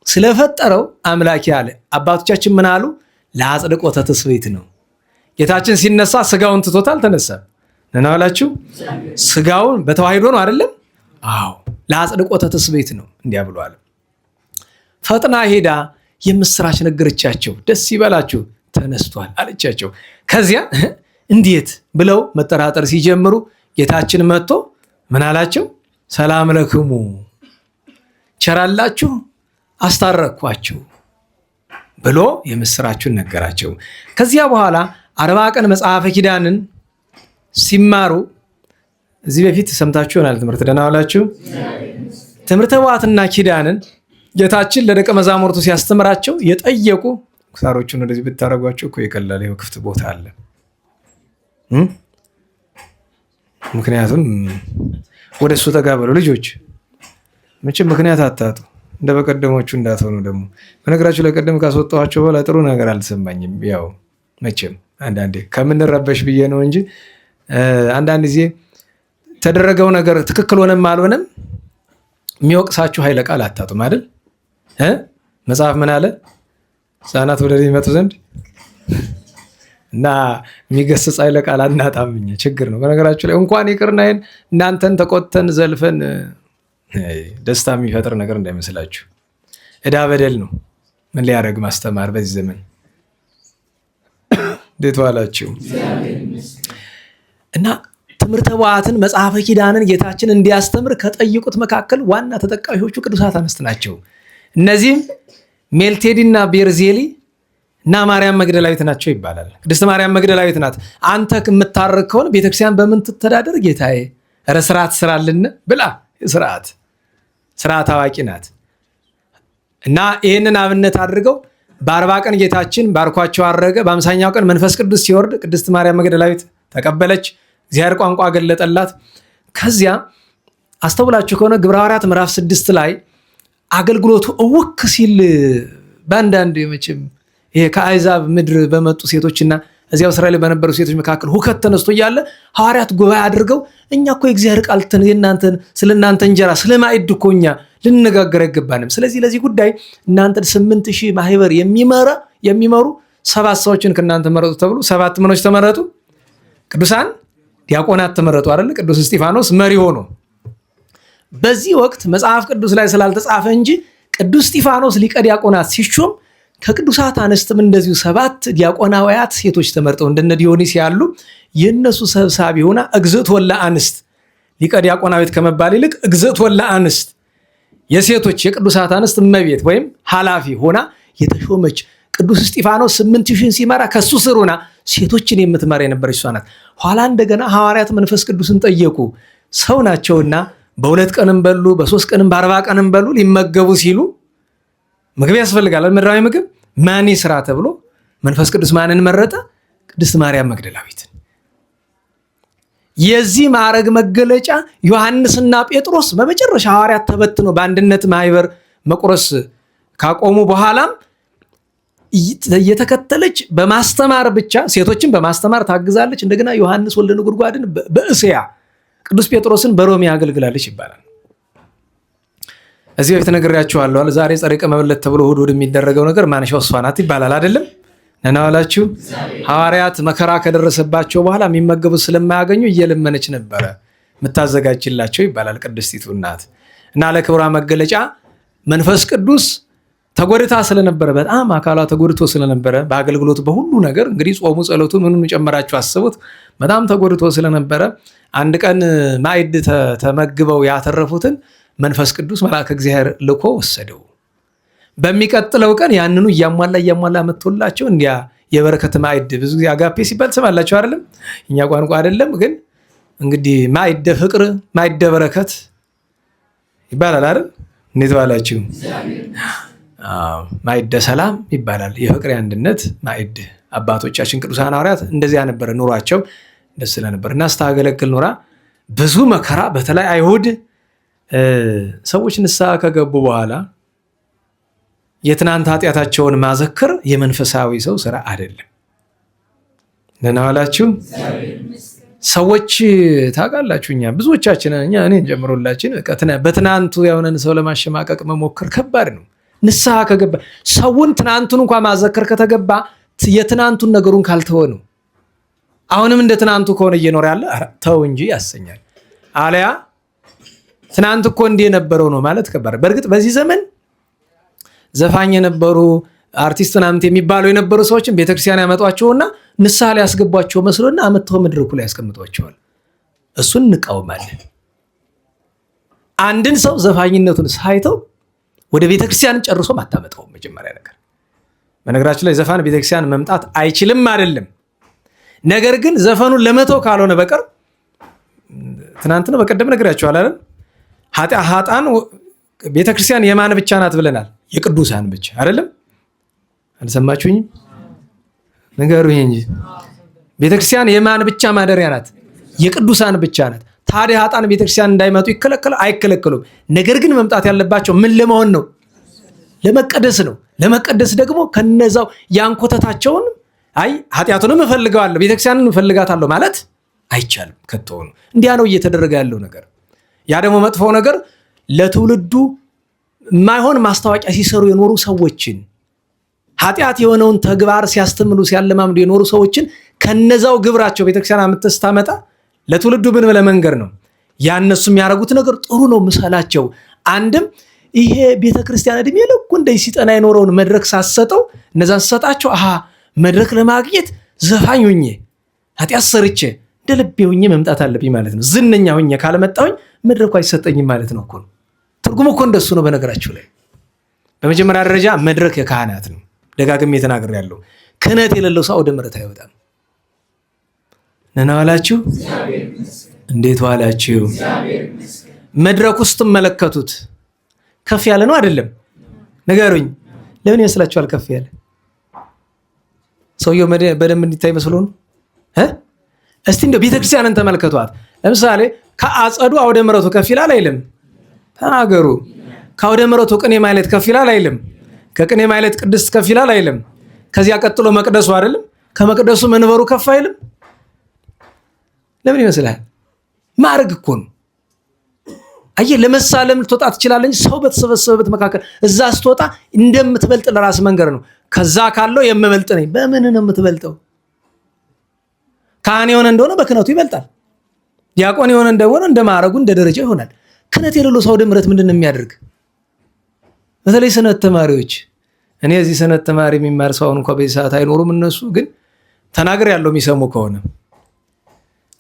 ስለፈጠረው አምላኬ አለ። አባቶቻችን ምን አሉ? ለአጽድቆተ ትስብእት ነው። ጌታችን ሲነሳ ስጋውን ትቶት አልተነሳም። ነና ዋላችሁ። ስጋውን በተዋሂዶ ነው አይደለም? አዎ ለአጽድቆተ ትስብእት ነው። እንዲያ ብሏል። ፈጥና ሄዳ የምስራች ነገረቻቸው። ደስ ይበላችሁ ተነስቷል አለቻቸው። ከዚያ እንዴት ብለው መጠራጠር ሲጀምሩ ጌታችን መጥቶ ምን አላቸው? ሰላም ለክሙ፣ ቸራላችሁ፣ አስታረቅኳችሁ ብሎ የምስራቹን ነገራቸው። ከዚያ በኋላ 40 ቀን መጽሐፈ ኪዳንን ሲማሩ እዚህ በፊት ሰምታችሁ ይሆናል። ትምህርት ደህና ዋላችሁ። ትምህርተ ኅቡዓትና ኪዳንን ጌታችን ለደቀ መዛሙርቱ ሲያስተምራቸው የጠየቁ ሳሮቹን ወደዚህ ብታረጓቸው እኮ ይቀላል። ይኸው ክፍት ቦታ አለ። ምክንያቱም ወደ እሱ ተጋበሉ ልጆች፣ መቼም ምክንያት አታጡ። እንደ በቀደሞቹ እንዳትሆኑ። ደግሞ በነገራችሁ ላይ ቀደም ካስወጣኋቸው በኋላ ጥሩ ነገር አልተሰማኝም። ያው መቼም አንዳንዴ ከምንረበሽ ብዬ ነው እንጂ አንዳንድ ጊዜ ተደረገው ነገር ትክክል ሆነም አልሆነም የሚወቅሳችሁ ኃይለ ቃል አታጡም አይደል? መጽሐፍ ምን አለ? ሕፃናት ወደ እኔ ይመጡ ዘንድ እና የሚገስጽ ኃይለ ቃል አናጣም። ችግር ነው። በነገራችሁ ላይ እንኳን ይቅርና እናንተን ተቆጥተን ዘልፈን ደስታ የሚፈጥር ነገር እንዳይመስላችሁ። ዕዳ በደል ነው። ምን ሊያደርግ ማስተማር በዚህ ዘመን። እንዴት ዋላችሁ? እና ትምህርተ ኅቡዓትን መጽሐፈ ኪዳንን ጌታችን እንዲያስተምር ከጠየቁት መካከል ዋና ተጠቃሾቹ ቅዱሳት አንስት ናቸው። እነዚህም ሜልቴዲና ቤርዜሊ እና ማርያም መግደላዊት ናቸው ይባላል። ቅድስት ማርያም መግደላዊት ናት። አንተ የምታርቅ ከሆነ ቤተክርስቲያን በምን ትተዳደር ጌታዬ? ኧረ ስርዓት ስራልን ብላ ስርዓት አዋቂ ናት። እና ይህንን አብነት አድርገው በ40 ቀን ጌታችን ባርኳቸው አረገ። በ50ኛው ቀን መንፈስ ቅዱስ ሲወርድ ቅድስት ማርያም መግደላዊት ተቀበለች። እግዚአብሔር ቋንቋ ገለጠላት። ከዚያ አስተውላችሁ ከሆነ ግብረ ሐዋርያት ምዕራፍ 6 ላይ አገልግሎቱ እውክ ሲል በአንዳንድ መቼም ይሄ ከአሕዛብ ምድር በመጡ ሴቶችና እዚያው እስራኤል በነበሩ ሴቶች መካከል ሁከት ተነስቶ እያለ ሐዋርያት ጉባኤ አድርገው እኛ እኮ የእግዚአብሔር ቃል ስለ እናንተ እንጀራ ስለ ማዕድ እኮ እኛ ልንነጋገር አይገባንም። ስለዚህ ለዚህ ጉዳይ እናንተ 8000 ማህበር የሚመሩ 7 ሰዎችን ከእናንተ መረጡ ተብሎ 7 ምኖች ተመረጡ። ቅዱሳን ዲያቆናት ተመረጡ አይደል? ቅዱስ እስጢፋኖስ መሪ ሆኖ በዚህ ወቅት መጽሐፍ ቅዱስ ላይ ስላልተጻፈ እንጂ ቅዱስ እስጢፋኖስ ሊቀ ዲያቆናት ሲሾም ከቅዱሳት አንስትም እንደዚሁ 7 ዲያቆናውያት ሴቶች ተመርጠው እንደነ ዲዮኒስ ያሉ የነሱ ሰብሳቢ ሆና እግዝእት ወላ አንስት ሊቀ ዲያቆናዊት ከመባል ይልቅ እግዝእት ወላ አንስት የሴቶች የቅዱሳት አንስት እመቤት ወይም ኃላፊ ሆና የተሾመች ቅዱስ እስጢፋኖስ 8000 ሲመራ ከሱ ስር ሆና ሴቶችን የምትመራ የነበረች እሷ ናት። ኋላ እንደገና ሐዋርያት መንፈስ ቅዱስን ጠየቁ። ሰው ናቸውና በ2 ቀንም በሉ በ3 ቀንም በ40 ቀንም በሉ ሊመገቡ ሲሉ ምግብ ያስፈልጋል። ምድራዊ ምግብ ማን ይስራ ተብሎ መንፈስ ቅዱስ ማንን መረጠ? ቅድስት ማርያም መግደላዊትን። የዚህ ማዕረግ መገለጫ ዮሐንስና ጴጥሮስ በመጨረሻ ሐዋርያት ተበትኖ በአንድነት ማህበር መቁረስ ካቆሙ በኋላም እየተከተለች በማስተማር ብቻ ሴቶችን በማስተማር ታግዛለች። እንደገና ዮሐንስ ወልደ ነጎድጓድን በእስያ ቅዱስ ጴጥሮስን በሮሜ አገልግላለች ይባላል። እዚህ በፊት ነግሬያችኋለሁ። ዛሬ ጸሪቀ መበለት ተብሎ እሑድ የሚደረገው ነገር ማንሻው እሷ ናት ይባላል አይደለም? ነና ዋላችሁ። ሐዋርያት መከራ ከደረሰባቸው በኋላ የሚመገቡት ስለማያገኙ እየለመነች ነበረ የምታዘጋጅላቸው ይባላል ቅድስቲቱ እናት። እና ለክብሯ መገለጫ መንፈስ ቅዱስ ተጎድታ ስለነበረ በጣም አካሏ ተጎድቶ ስለነበረ በአገልግሎት በሁሉ ነገር እንግዲህ ጾሙ ጸሎቱ ምኑን ጨመራችሁ አስቡት። በጣም ተጎድቶ ስለነበረ አንድ ቀን ማዕድ ተመግበው ያተረፉትን መንፈስ ቅዱስ መልአከ እግዚአብሔር ልኮ ወሰደው። በሚቀጥለው ቀን ያንኑ እያሟላ መጥቶላቸው እንዲያ የበረከት ማዕድ ብዙ ጊዜ አጋፔ ሲባል ትሰማላችሁ አይደለም? እኛ ቋንቋ አይደለም ግን እንግዲህ ማዕደ ፍቅር ማዕደ በረከት ይባላል አይደል? እንዴት ዋላችሁ? ማዕደ ሰላም ይባላል። የፍቅር አንድነት ማዕድ። አባቶቻችን ቅዱሳን ሐዋርያት እንደዚያ ነበረ ኑሯቸው። ደስ ስለነበር እና ስታገለግል ኖራ ብዙ መከራ በተለይ አይሁድ ሰዎች ንስሐ ከገቡ በኋላ የትናንት ኃጢአታቸውን ማዘከር የመንፈሳዊ ሰው ስራ አይደለም። ደህና ዋላችሁ። ሰዎች ታውቃላችሁ፣ እኛ ብዙዎቻችን እኔን ጨምሮላችን በትናንቱ የሆነን ሰው ለማሸማቀቅ መሞከር ከባድ ነው። ንስሐ ከገባ ሰውን ትናንቱን እንኳን ማዘከር ከተገባ የትናንቱን ነገሩን ካልተወ ነው። አሁንም እንደ ትናንቱ ከሆነ እየኖረ ያለ ተው እንጂ ያሰኛል። አለያ ትናንት እኮ እንዲህ የነበረው ነው ማለት ከባድ። በእርግጥ በዚህ ዘመን ዘፋኝ የነበሩ አርቲስት ምናምን የሚባሉ የነበሩ ሰዎችን ቤተክርስቲያን ያመጧቸውና ንስሐ ላይ ያስገቧቸው መስሎና አመጣው መድረኩ ላይ ያስቀምጧቸዋል። እሱን እንቃወማለን። አንድን ሰው ዘፋኝነቱን ሳይተው ወደ ቤተክርስቲያን ጨርሶ ማታመጣው መጀመሪያ ነገር። በነገራችን ላይ ዘፋን ቤተክርስቲያን መምጣት አይችልም አይደለም። ነገር ግን ዘፈኑን ለመተው ካልሆነ በቀር ትናንት ነው በቀደም ነግራችኋል አይደል? ኃጥአን ቤተክርስቲያን የማን ብቻ ናት ብለናል? የቅዱሳን ብቻ አይደለም? አልሰማችሁኝም? ንገሩኝ እንጂ ቤተክርስቲያን የማን ብቻ ማደሪያ ናት? የቅዱሳን ብቻ ናት። ታዲያ ኃጥአን ቤተክርስቲያን እንዳይመጡ ይከለከላል? አይከለከሉም። ነገር ግን መምጣት ያለባቸው ምን ለመሆን ነው? ለመቀደስ ነው። ለመቀደስ ደግሞ ከነዛው ያንኮተታቸውን አይ ኃጢአቱንም እፈልገዋለሁ ቤተክርስቲያንን እፈልጋታለሁ ማለት አይቻልም። ከተሆኑ እንዲያ ነው እየተደረገ ያለው ነገር። ያ ደግሞ መጥፎ ነገር ለትውልዱ የማይሆን ማስታወቂያ ሲሰሩ የኖሩ ሰዎችን ኃጢአት የሆነውን ተግባር ሲያስተምሩ ሲያለማምዱ የኖሩ ሰዎችን ከነዛው ግብራቸው ቤተክርስቲያን አምጥተስታመጣ ለትውልዱ ምን ለመንገር ነው። ያነሱ የሚያደርጉት ነገር ጥሩ ነው ምሳላቸው። አንድም ይሄ ቤተክርስቲያን እድሜ ልኩ እንደዚህ ሲጠና የኖረውን መድረክ ሳሰጠው እነዛን ሰጣቸው መድረክ ለማግኘት ዘፋኝ ሆኜ ኃጢአት ሰርቼ እንደ ልቤ ሆኜ መምጣት አለብኝ ማለት ነው። ዝነኛ ሆኜ ካልመጣሁኝ መድረኩ አይሰጠኝም ማለት ነው እኮ። ትርጉሙ እኮ እንደሱ ነው። በነገራችሁ ላይ በመጀመሪያ ደረጃ መድረክ የካህናት ነው። ደጋግሜ ተናግሬያለሁ። ክህነት የሌለው ሰው ወደ ምሕረት አይወጣም። ደህና ዋላችሁ? እንዴት ዋላችሁ? መድረክ ውስጥ መለከቱት ከፍ ያለ ነው አይደለም? ንገሩኝ። ለምን ይመስላችኋል ከፍ ያለ? ሰውየው በደንብ እንዲታይ መስሎ ነው? እስቲ እንደው ቤተክርስቲያንን ተመልከቷት። ለምሳሌ ከአጸዱ አውደ ምሕረቱ ከፍ ይላል አይልም? ተናገሩ። ከአውደ ምሕረቱ ቅኔ ማህሌት ከፍ ይላል አይልም? ከቅኔ ማህሌት ቅድስት ከፍ ይላል አይልም? ከዚያ ቀጥሎ መቅደሱ አይደለም? ከመቅደሱ መንበሩ ከፍ አይልም? ለምን ይመስላል? ማዕረግ እኮ ነው። አየህ፣ ለመሳለም ልትወጣ ትችላለህ እንጂ ሰው በተሰበሰበበት መካከል እዛ ስትወጣ እንደምትበልጥ ለራስ መንገር ነው። ከዛ ካለው የምበልጥ ነኝ። በምን ነው የምትበልጠው? ካህን የሆነ እንደሆነ በክህነቱ ይበልጣል። ዲያቆን የሆነ እንደሆነ እንደ ማዕረጉ እንደ ደረጃ ይሆናል። ክህነት የሌለው ሰው ወደ ምሕረት ምንድን ነው የሚያደርግ? በተለይ ሰንበት ተማሪዎች፣ እኔ እዚህ ሰንበት ተማሪ የሚማር ሰው አሁን እንኳን በዚህ ሰዓት አይኖሩም። እነሱ ግን ተናገር ያለው የሚሰሙ ከሆነ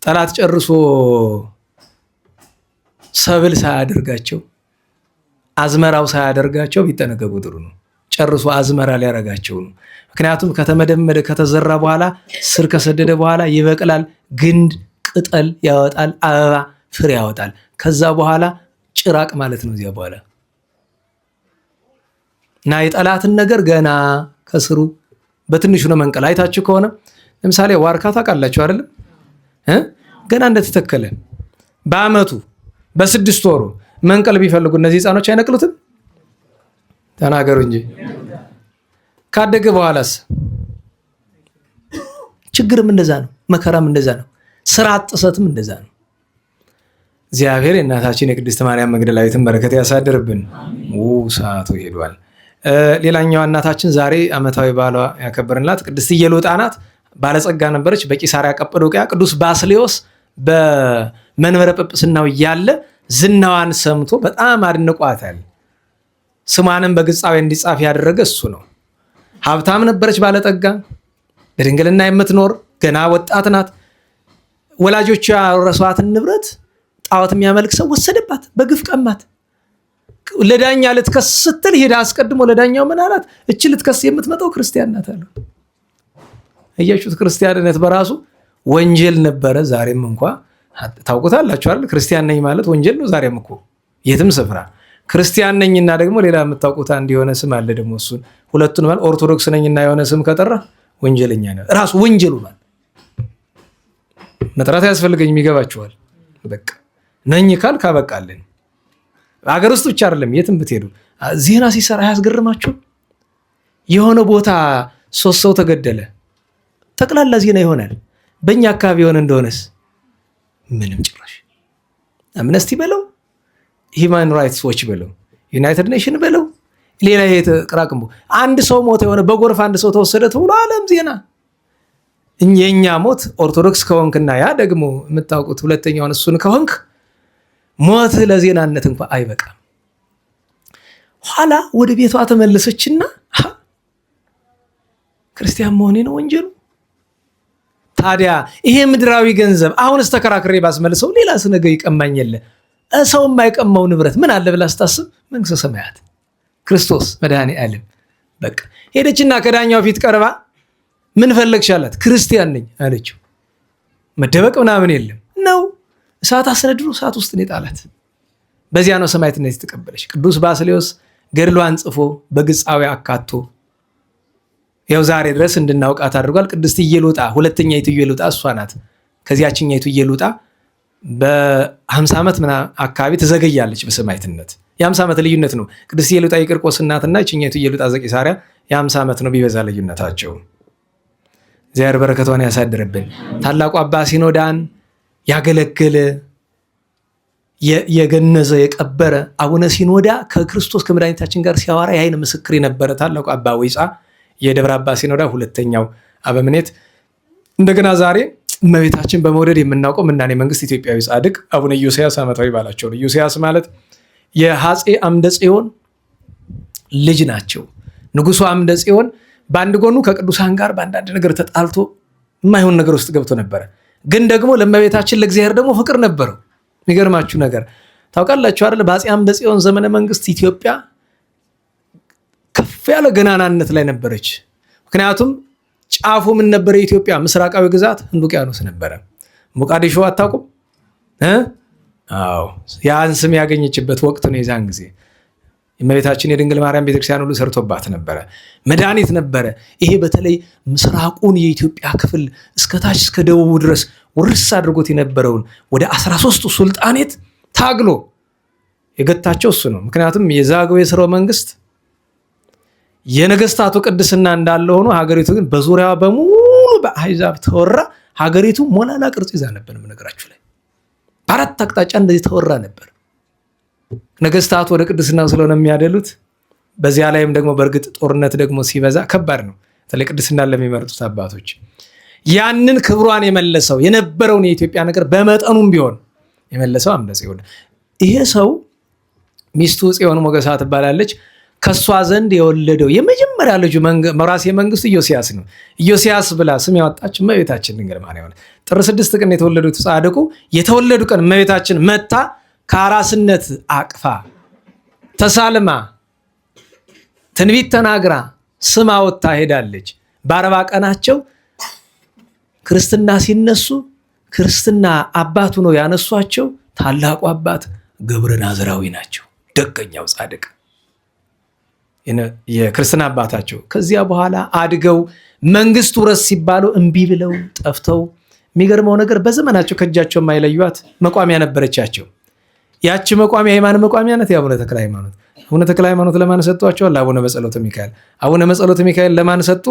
ጠላት ጨርሶ ሰብል ሳያደርጋቸው አዝመራው ሳያደርጋቸው ቢጠነቀቁ ጥሩ ነው። ጨርሶ አዝመራ ሊያረጋቸው ነው። ምክንያቱም ከተመደመደ ከተዘራ በኋላ ስር ከሰደደ በኋላ ይበቅላል፣ ግንድ ቅጠል ያወጣል፣ አበባ ፍሬ ያወጣል። ከዛ በኋላ ጭራቅ ማለት ነው። እዚያ በኋላ እና የጠላትን ነገር ገና ከስሩ በትንሹ ነው መንቀል። አይታችሁ ከሆነ ለምሳሌ ዋርካ ታውቃላችሁ አይደለም? ገና እንደተተከለ በአመቱ በ6 ወሩ መንቀል ቢፈልጉ እነዚህ ህፃኖች አይነቅሉትም? ተናገሩ እንጂ። ካደገ በኋላስ ችግርም እንደዛ ነው፣ መከራም እንደዛ ነው፣ ስራ ጥሰትም እንደዛ ነው። እግዚአብሔር የእናታችን የቅድስት ማርያም መግደላዊትን በረከት ያሳድርብን። ሰዓቱ ሄዷል። ሌላኛዋ እናታችን ዛሬ ዓመታዊ በዓሏ ያከበርንላት ቅድስት ኢየሉጣ ናት። ባለጸጋ ነበረች። በቂሳርያ ቀጰዶቅያ ቅዱስ ባስልዮስ በመንበረ ጵጵስናው እያለ ዝናዋን ሰምቶ በጣም አድንቋታል። ስሟንም በግጻዌ እንዲጻፍ ያደረገ እሱ ነው። ሀብታም ነበረች፣ ባለጠጋ፣ በድንግልና የምትኖር ገና ወጣት ናት። ወላጆቿ ያወረሷትን ንብረት ጣዖት የሚያመልክ ሰው ወሰደባት፣ በግፍ ቀማት። ለዳኛ ልትከስ ስትል ሄዳ አስቀድሞ ለዳኛው ምን አላት? እቺ ልትከስ የምትመጣው ክርስቲያን ናት አሉ። እያችሁት ክርስቲያንነት በራሱ ወንጀል ነበረ። ዛሬም እንኳ ታውቁታላችሁ አይደል? ክርስቲያን ነኝ ማለት ወንጀል ነው። ዛሬም እኮ የትም ስፍራ ክርስቲያን ነኝና ደግሞ ሌላ የምታውቁት አንድ የሆነ ስም አለ ደግሞ እሱን ሁለቱን ማለት ኦርቶዶክስ ነኝና የሆነ ስም ከጠራ ወንጀለኛ ነው። ራሱ ወንጀሉ ማለት መጥራት አያስፈልገኝም። ይገባችኋል? በቃ ነኝ ካል ካበቃልን። አገር ውስጥ ብቻ አይደለም የትም ብትሄዱ ዜና ሲሰራ አያስገርማችሁ? የሆነ ቦታ 3 ሰው ተገደለ፣ ጠቅላላ ዜና ይሆናል። በእኛ አካባቢ የሆነ እንደሆነስ ምንም ጭራሽ አምነስቲ በለው፣ ሂውማን ራይትስ ዎች በለው፣ ዩናይትድ ኔሽን በለው፣ ሌላ የተቀራቅምቦ አንድ ሰው ሞተ፣ የሆነ በጎርፍ አንድ ሰው ተወሰደ ተብሎ ዓለም ዜና። የኛ ሞት ኦርቶዶክስ ከሆንክና ያ ደግሞ የምታውቁት ሁለተኛውን እሱን ከሆንክ ሞት ለዜናነት እንኳን አይበቃም። ኋላ ወደ ቤቷ ተመለሰችና ክርስቲያን መሆኔ ነው ወንጀሉ። ታዲያ ይሄ ምድራዊ ገንዘብ አሁንስ ተከራክሬ ባስመልሰው ሌላስ ነገ ይቀማኝ የለ ሰው የማይቀማው ንብረት ምን አለ ብላ ስታስብ መንግሥተ ሰማያት ክርስቶስ መድኃኔዓለም። በቃ ሄደችና ከዳኛው ፊት ቀርባ ምን ፈለግሽ አላት። ክርስቲያን ነኝ አለችው። መደበቅ ምናምን የለም ነው። እሳት አስነድዶ እሳት ውስጥ ነው የጣላት። በዚያ ነው ሰማዕትነት የተቀበለች። ቅዱስ ባስልዮስ ገድሏን ጽፎ በግጻዊ አካቶ ያው ዛሬ ድረስ እንድናውቃት አድርጓል። ቅድስት ኢየሉጣ ሁለተኛይቱ ኢየሉጣ እሷ ናት። ከዚያችኛይቱ ኢየሉጣ በ50 ዓመት አካባቢ ትዘገያለች በሰማዕትነት። የ50 ዓመት ልዩነት ነው። ቅድስት ኢየሉጣ የቂርቆስ እናትና ይችኛይቱ ኢየሉጣ ዘቂሳርያ የ50 ዓመት ነው ቢበዛ ልዩነታቸው። እግዚአብሔር በረከቷን ያሳድርብን። ታላቁ አባ ሲኖዳን ያገለገለ የገነዘ የቀበረ አቡነ ሲኖዳ ከክርስቶስ ከመድኃኒታችን ጋር ሲያወራ የዓይን ምስክር የነበረ ታላቁ አባ ወይጻ የደብረ አባ ሲኖዳ ሁለተኛው አበምኔት። እንደገና ዛሬ እመቤታችን በመውደድ የምናውቀው ምናኔ መንግስት ኢትዮጵያዊ ጻድቅ አቡነ ኢዮስያስ ዓመታዊ ባላቸው ነው። ኢዮስያስ ማለት የአፄ አምደ ጽዮን ልጅ ናቸው። ንጉሱ አምደ ጽዮን በአንድ ጎኑ ከቅዱሳን ጋር በአንዳንድ ነገር ተጣልቶ የማይሆን ነገር ውስጥ ገብቶ ነበረ። ግን ደግሞ ለእመቤታችን ለእግዚአብሔር ደግሞ ፍቅር ነበረው። የሚገርማችሁ ነገር ታውቃላችሁ አይደል? በአፄ አምደ ጽዮን ዘመነ መንግስት ኢትዮጵያ ከፍ ያለ ገናናነት ላይ ነበረች። ምክንያቱም ጫፉ ምን ነበረ? የኢትዮጵያ ምስራቃዊ ግዛት ህንድ ውቅያኖስ ነበረ። ሞቃዲሾ አታውቁም? አዎ፣ ያን ስም ያገኘችበት ወቅት ነው። የዛን ጊዜ እመቤታችን የድንግል ማርያም ቤተክርስቲያን ሁሉ ሰርቶባት ነበረ። መድኃኒት ነበረ። ይሄ በተለይ ምስራቁን የኢትዮጵያ ክፍል እስከታች እስከ ደቡቡ ድረስ ውርስ አድርጎት የነበረውን ወደ 13ቱ ሱልጣኔት ታግሎ የገታቸው እሱ ነው። ምክንያቱም የዛግዌ ሥርወ መንግስት የነገስታቱ ቅድስና እንዳለ ሆኖ ሀገሪቱ ግን በዙሪያ በሙሉ በአሕዛብ ተወራ። ሀገሪቱ ሞላላ ቅርጽ ይዛ ነበር። ነገራችሁ ላይ በአራት አቅጣጫ እንደዚህ ተወራ ነበር። ነገስታቱ ወደ ቅድስናው ስለሆነ የሚያደሉት፣ በዚያ ላይም ደግሞ በእርግጥ ጦርነት ደግሞ ሲበዛ ከባድ ነው። በተለይ ቅድስናን ለሚመርጡት አባቶች ያንን ክብሯን የመለሰው የነበረውን የኢትዮጵያ ነገር በመጠኑም ቢሆን የመለሰው አምደ ጽዮን። ይሄ ሰው ሚስቱ ጽዮን ሞገሳ ትባላለች። ከሷ ዘንድ የወለደው የመጀመሪያ ልጁ መራሴ መንግስቱ ኢዮስያስ ነው። ኢዮስያስ ብላ ስም ያወጣች እመቤታችን ድንግል ማርያም። ጥር 6 ቀን የተወለዱት ጻድቁ የተወለዱ ቀን እመቤታችን መታ ከአራስነት አቅፋ ተሳልማ ትንቢት ተናግራ ስም አወጣ ሄዳለች። በ40 ቀናቸው ክርስትና ሲነሱ ክርስትና አባቱ ነው ያነሷቸው። ታላቁ አባት ገብረ ናዝራዊ ናቸው። ደገኛው ጻድቅ የክርስትና አባታቸው። ከዚያ በኋላ አድገው መንግስቱ ረስ ሲባሉ እምቢ ብለው ጠፍተው፣ የሚገርመው ነገር በዘመናቸው ከእጃቸው የማይለዩት መቋሚያ ነበረቻቸው። ያቺ መቋሚያ የማን መቋሚያ ናት? የአቡነ ተክለ ሃይማኖት። አቡነ ተክለ ሃይማኖት ለማን ሰጧቸው? ለአቡነ መጸሎተ ሚካኤል። አቡነ መጸሎተ ሚካኤል ለማን ሰጡ?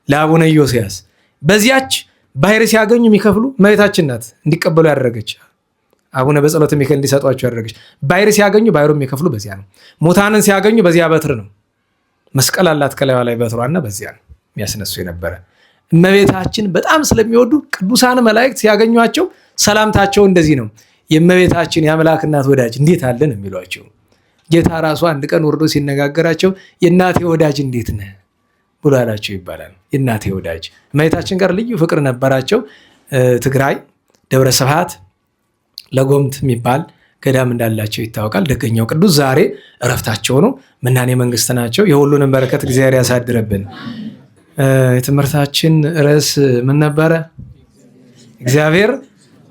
ለአቡነ ኢዮስያስ። በዚያች ባህር ሲያገኙ የሚከፍሉ እመቤታችን ናት እንዲቀበሉ ያደረገች። አቡነ በጸሎተ ሚካኤል እንዲሰጧቸው ያደረገች። ባህር ሲያገኙ ባህሩ የሚከፍሉ በዚያ ነው። ሙታንን ሲያገኙ በዚያ በትር ነው። መስቀል አላት ከላይዋ ላይ በትሯና በዚያ ነው የሚያስነሱ የነበረ። እመቤታችን በጣም ስለሚወዱ ቅዱሳን መላእክት ሲያገኟቸው ሰላምታቸው እንደዚህ ነው። የእመቤታችን የአምላክ እናት ወዳጅ እንዴት አለን የሚሏቸው። ጌታ ራሱ አንድ ቀን ወርዶ ሲነጋገራቸው የእናቴ ወዳጅ እንዴት ነህ ብሎ አላቸው ይባላል። የእናቴ ወዳጅ እመቤታችን ጋር ልዩ ፍቅር ነበራቸው። ትግራይ ደብረ ስብሐት ለጎምት የሚባል ገዳም እንዳላቸው ይታወቃል። ደገኛው ቅዱስ ዛሬ እረፍታቸው ነው። ምናኔ መንግስት ናቸው። የሁሉንም በረከት እግዚአብሔር ያሳድረብን። የትምህርታችን ርዕስ ምን ነበረ? እግዚአብሔር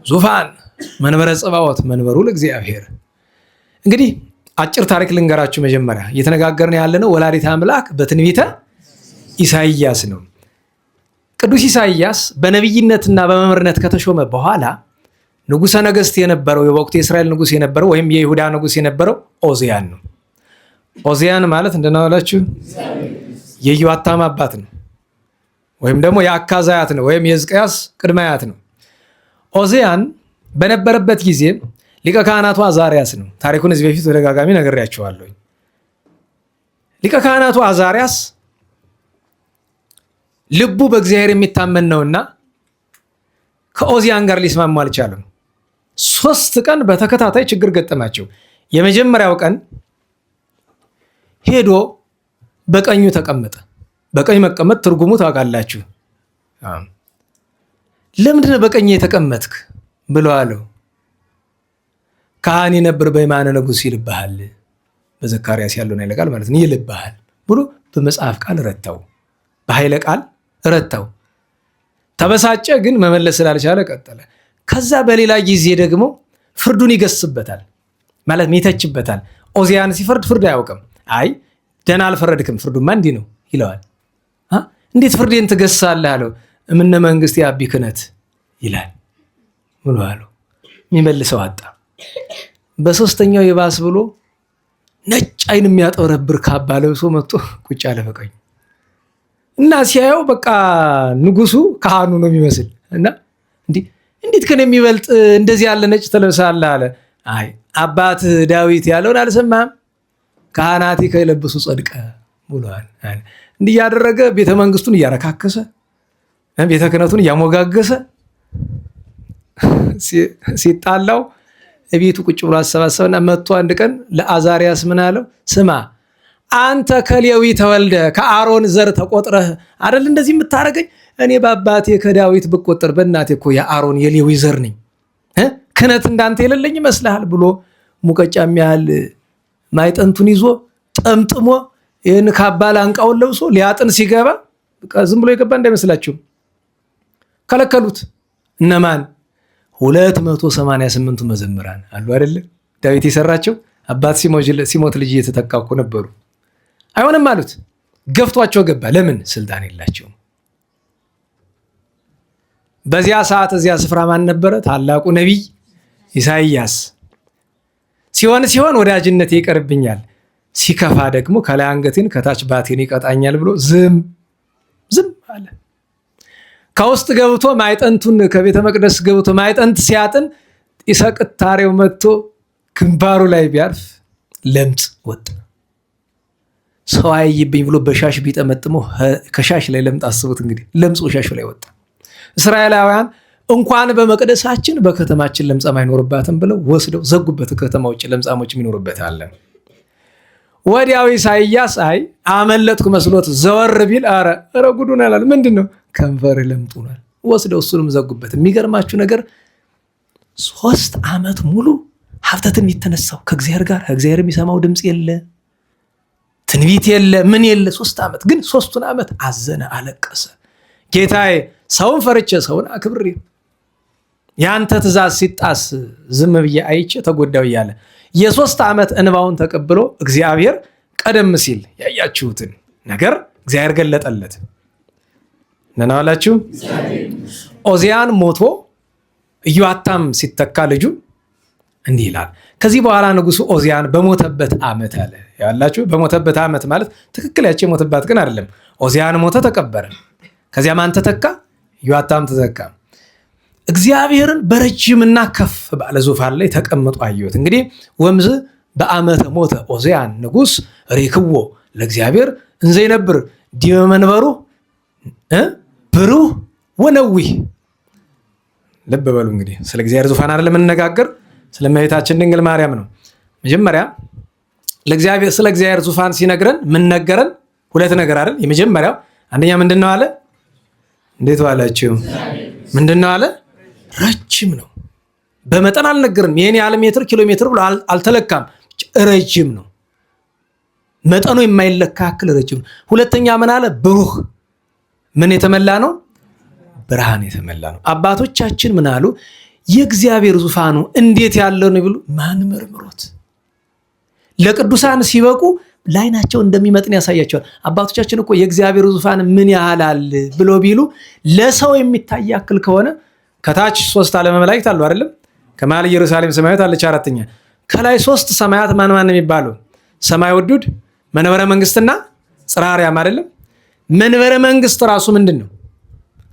ዙፋን መንበረ ጽባዖት መንበሩ ለእግዚአብሔር። እንግዲህ አጭር ታሪክ ልንገራችሁ። መጀመሪያ እየተነጋገርን ያለነው ወላዲተ አምላክ በትንቢተ ኢሳይያስ ነው። ቅዱስ ኢሳይያስ በነቢይነትና በመምህርነት ከተሾመ በኋላ ንጉሠ ነገሥት የነበረው የወቅቱ የእስራኤል ንጉሥ የነበረው ወይም የይሁዳ ንጉሥ የነበረው ኦዚያን ነው። ኦዚያን ማለት እንደናላችሁ የኢዮአታም አባት ነው፣ ወይም ደግሞ የአካዝ አያት ነው፣ ወይም የሕዝቅያስ ቅድመ አያት ነው። ኦዚያን በነበረበት ጊዜ ሊቀ ካህናቱ አዛርያስ ነው። ታሪኩን እዚህ በፊት በተደጋጋሚ ነግሬያችኋለሁ። ሊቀ ካህናቱ አዛርያስ ልቡ በእግዚአብሔር የሚታመን ነውና ከኦዚያን ጋር ሊስማሙ አልቻለም። 3 ቀን በተከታታይ ችግር ገጠማቸው። የመጀመሪያው ቀን ሄዶ በቀኙ ተቀመጠ። በቀኝ መቀመጥ ትርጉሙ ታውቃላችሁ። ለምንድነው በቀኝ የተቀመጥክ ብሎ አለው። ካህን ነበር በየማነ ንጉሥ ይልብሃል፣ በዘካርያስ ያለውን ኃይለ ቃል ማለት ነው ይልብሃል ብሎ በመጽሐፍ ቃል ረታው፣ በኃይለ ቃል ረታው። ተበሳጨ፣ ግን መመለስ ስላልቻለ ቀጠለ። ከዛ በሌላ ጊዜ ደግሞ ፍርዱን ይገስበታል ማለት ይተችበታል። ኦዚያን ሲፈርድ ፍርድ አያውቅም። አይ ደህና አልፈረድክም፣ ፍርዱማ እንዲህ ነው ይለዋል። እንዴት ፍርዴን ትገሳለህ አለው። እምነ መንግስት የአቢ ክህነት ይላል ብሎ አለው። የሚመልሰው አጣ። በሶስተኛው የባስ ብሎ ነጭ አይን የሚያጠረብር ካባ ለብሶ መጥቶ ቁጭ አለ በቀኝ እና ሲያየው በቃ ንጉሱ ካህኑ ነው የሚመስል እና እንዴት ከኔ የሚበልጥ እንደዚህ ያለ ነጭ ተለብሳለህ አለ። አይ አባት ዳዊት ያለውን አልሰማህም? ካህናቴ ከለበሱ ጸድቀ ብሏል። እንዲህ ያደረገ ቤተ መንግስቱን እያረካከሰ ቤተ ክህነቱን እያሞጋገሰ ሲጣላው ቤቱ ቁጭ ብሎ አሰባሰበና መጥቶ አንድ ቀን ለአዛርያስ ምን አለው? ስማ አንተ ከሌዊ ተወልደ ከአሮን ዘር ተቆጥረህ አይደል እንደዚህ የምታረገኝ? እኔ በአባቴ ከዳዊት ብቆጠር በእናቴ እኮ የአሮን የሌዊ ዘር ነኝ። ክህነት እንዳንተ የሌለኝ ይመስልሃል ብሎ ሙቀጫ የሚያህል ማይጠንቱን ይዞ ጠምጥሞ ይህን ካባ ላንቃውን ለብሶ ሊያጥን ሲገባ ዝም ብሎ የገባ እንዳይመስላችሁ ከለከሉት። እነማን? 288ቱ መዘምራን አሉ አይደለ? ዳዊት የሰራቸው አባት ሲሞት ልጅ እየተተካ እኮ ነበሩ። አይሆንም አሉት። ገፍቷቸው ገባ። ለምን? ስልጣን የላቸውም። በዚያ ሰዓት እዚያ ስፍራ ማን ነበረ? ታላቁ ነቢይ ኢሳይያስ። ሲሆን ወዳጅነት ይቀርብኛል፣ ሲከፋ ደግሞ ከላይ አንገቴን ከታች ባቴን ይቀጣኛል ብሎ ዝም አለ። ከውስጥ ገብቶ ማይጠንቱን ከቤተ መቅደስ ገብቶ ማይጠንት ሲያጥን ይሰቅታሬው መጥቶ ግንባሩ ላይ ቢያርፍ ለምጽ ወጣ። ሰው አይይብኝ ብሎ በሻሽ ቢጠመጥሞ ከሻሽ ላይ ለምጥ አስቡት እንግዲህ ለምጽ ሻሽ ላይ ወጣ። እስራኤላውያን እንኳን በመቅደሳችን በከተማችን ለምጻም አይኖርባትም ብለው ወስደው ዘጉበት። ከተማ ውጭ ለምጻሞች የሚኖርበት አለ። ወዲያው ኢሳይያስ አይ አመለጥኩ መስሎት ዘወር ቢል አረ ጉዱን አላል። ምንድነው? ከንፈር ለምጡናል። ወስደው እሱንም ዘጉበት። የሚገርማችሁ ነገር 3 ዓመት ሙሉ ሀፍተትም የተነሳው ከእግዚአብሔር ጋር እግዚአብሔር የሚሰማው ድምፅ የለ፣ ትንቢት የለ፣ ምን የለ። 3 ዓመት ግን 3ቱን ዓመት አዘነ፣ አለቀሰ። ጌታዬ ሰውን ፈርቼ ሰውን አክብሬ ያንተ ትእዛዝ ሲጣስ ዝም ብዬ አይቼ ተጎዳው እያለ የ3 ዓመት እንባውን ተቀብሎ እግዚአብሔር ቀደም ሲል ያያችሁትን ነገር እግዚአብሔር ገለጠለት። ነናላችሁ ኦዚያን ሞቶ ኢዮአታም ሲተካ ልጁ እንዲህ ይላል። ከዚህ በኋላ ንጉሱ ኦዚያን በሞተበት ዓመት አለ ያላችሁ። በሞተበት ዓመት ማለት ትክክል ያቺ የሞተባት ግን አይደለም። ኦዚያን ሞተ፣ ተቀበረ። ከዚያ ማን ተተካ? ኢዮአታም ተተካ። እግዚአብሔርን በረጅምና ከፍ ባለ ዙፋን ላይ ተቀምጦ አየሁት። እንግዲህ ወምዝ በዓመተ ሞተ ኦዚያን ንጉስ ሬክዎ ለእግዚአብሔር እንዘ ይነብር ዲበ መንበሩ ብሩህ ወነዊህ። ልብ በሉ እንግዲህ ስለ እግዚአብሔር ዙፋን አይደለም የምንነጋገር፣ ስለ እመቤታችን ድንግል ማርያም ነው። መጀመሪያ ስለ እግዚአብሔር ዙፋን ሲነግረን ምን ነገረን? 2 ነገር አይደል? የመጀመሪያው አንደኛ ምንድነው አለ? እንዴት ዋላችሁ? ምንድነው አለ? ረጅም ነው። በመጠን አልነገርም። ይሄን ያህል ሜትር ኪሎ ሜትር ብሎ አልተለካም። ረጅም ነው። መጠኑ የማይለካ ያክል ረጅም ነው። ሁለተኛ ምን አለ? ብሩህ። ምን የተመላ ነው? ብርሃን የተመላ ነው። አባቶቻችን ምን አሉ? የእግዚአብሔር ዙፋኑ እንዴት ያለው ነው ቢሉ ማን መርምሮት? ለቅዱሳን ሲበቁ ላይናቸው እንደሚመጥን ያሳያቸዋል። አባቶቻችን እኮ የእግዚአብሔር ዙፋን ምን ያህል አለ ብሎ ቢሉ ለሰው የሚታይ ያክል ከሆነ ከታች 3 ዓለመ መላእክት አሉ አይደለም? ከመሃል ኢየሩሳሌም ሰማያዊት አለች 4ኛ። ከላይ 3 ሰማያት ማን የሚባሉ? ሰማይ ወዱድ፣ መንበረ መንግስትና ጽርሐ አርያም አይደለም? መንበረ መንግስት ራሱ ምንድን ነው?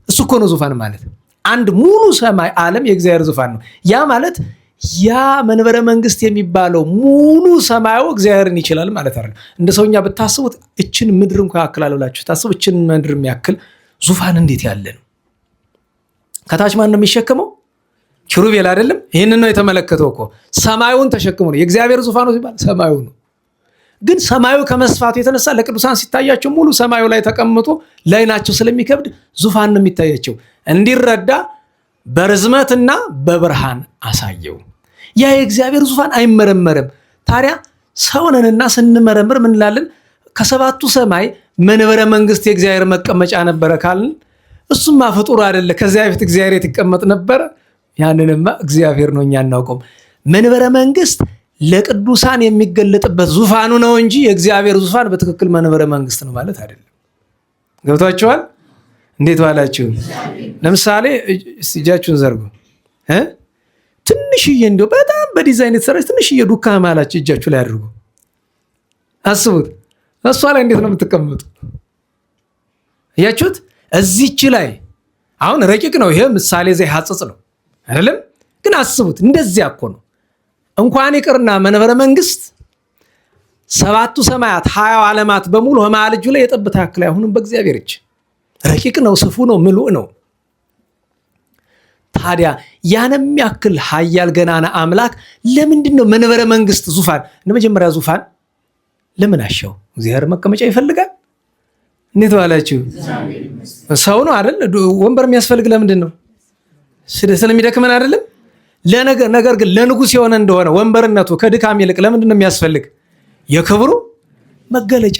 እሱ እኮ ነው ዙፋን ማለት። አንድ ሙሉ ሰማይ ዓለም የእግዚአብሔር ዙፋን ነው። ያ ማለት ያ መንበረ መንግስት የሚባለው ሙሉ ሰማዩ እግዚአብሔርን ይችላል ማለት አይደለም። እንደ ሰውኛ ብታስቡት እችን ምድር እንኳን ያክላል ብላችሁ ታስቡ። እችን ምድር የሚያክል ዙፋን እንዴት ያለ ነው! ከታች ማን ነው የሚሸከመው? ኪሩቤል አይደለም? ይህንን ነው የተመለከተው እኮ ሰማዩን ተሸክሞ ነው። የእግዚአብሔር ዙፋኑ ሲባል ሰማዩ ነው። ግን ሰማዩ ከመስፋቱ የተነሳ ለቅዱሳን ሲታያቸው ሙሉ ሰማዩ ላይ ተቀምጦ ላይናቸው ስለሚከብድ ዙፋን ነው የሚታያቸው። እንዲረዳ በርዝመትና በብርሃን አሳየው። ያ የእግዚአብሔር ዙፋን አይመረመርም። ታዲያ ሰውነንና ስንመረምር ምን እንላለን? ከሰባቱ ሰማይ መንበረ መንግስት የእግዚአብሔር መቀመጫ ነበረ ካልን እሱማ ፍጡር አይደለ። ከዚያ በፊት እግዚአብሔር የተቀመጥ ነበረ። ያንንማ እግዚአብሔር ነው፣ እኛ አናውቀውም። መንበረ መንግስት ለቅዱሳን የሚገለጥበት ዙፋኑ ነው እንጂ የእግዚአብሔር ዙፋን በትክክል መንበረ መንግስት ነው ማለት አይደለም። ገብቷችኋል? እንዴት ዋላችሁ? ለምሳሌ እጃችሁን ዘርጉ። ትንሽዬ እንዲያው በጣም በዲዛይን የተሰራች ትንሽዬ ዱካ ማላችሁ እጃችሁ ላይ አድርጉ። አስቡት፣ እሷ ላይ እንዴት ነው የምትቀመጡ? እያችሁት እዚች ላይ አሁን ረቂቅ ነው ይሄ ምሳሌ ዘይ ሐጽጽ ነው አይደለም? ግን አስቡት፣ እንደዚያ እኮ ነው። እንኳን ይቅርና መንበረ መንግስት ሰባቱ ሰማያት 20 ዓለማት በሙሉ በመሃል እጁ ላይ የጠብታ ያክል አይሆንም። በእግዚአብሔር እጅ ረቂቅ ነው፣ ስፉ ነው፣ ምሉእ ነው። ታዲያ ያንም ያክል ኃያል ገናና አምላክ ለምንድን ነው መንበረ መንግስት ዙፋን እንደ መጀመሪያ ዙፋን ለምን አሻው? እግዚአብሔር መቀመጫ ይፈልጋል። እንዴት ዋላችሁ? ሰው ነው አይደል? ወንበር የሚያስፈልግ ለምንድን ነው? ስለሚደክመን አይደለም? ነገር ግን ለንጉስ የሆነ እንደሆነ ወንበርነቱ ከድካም ይልቅ ለምንድን ነው የሚያስፈልግ? የክብሩ መገለጫ።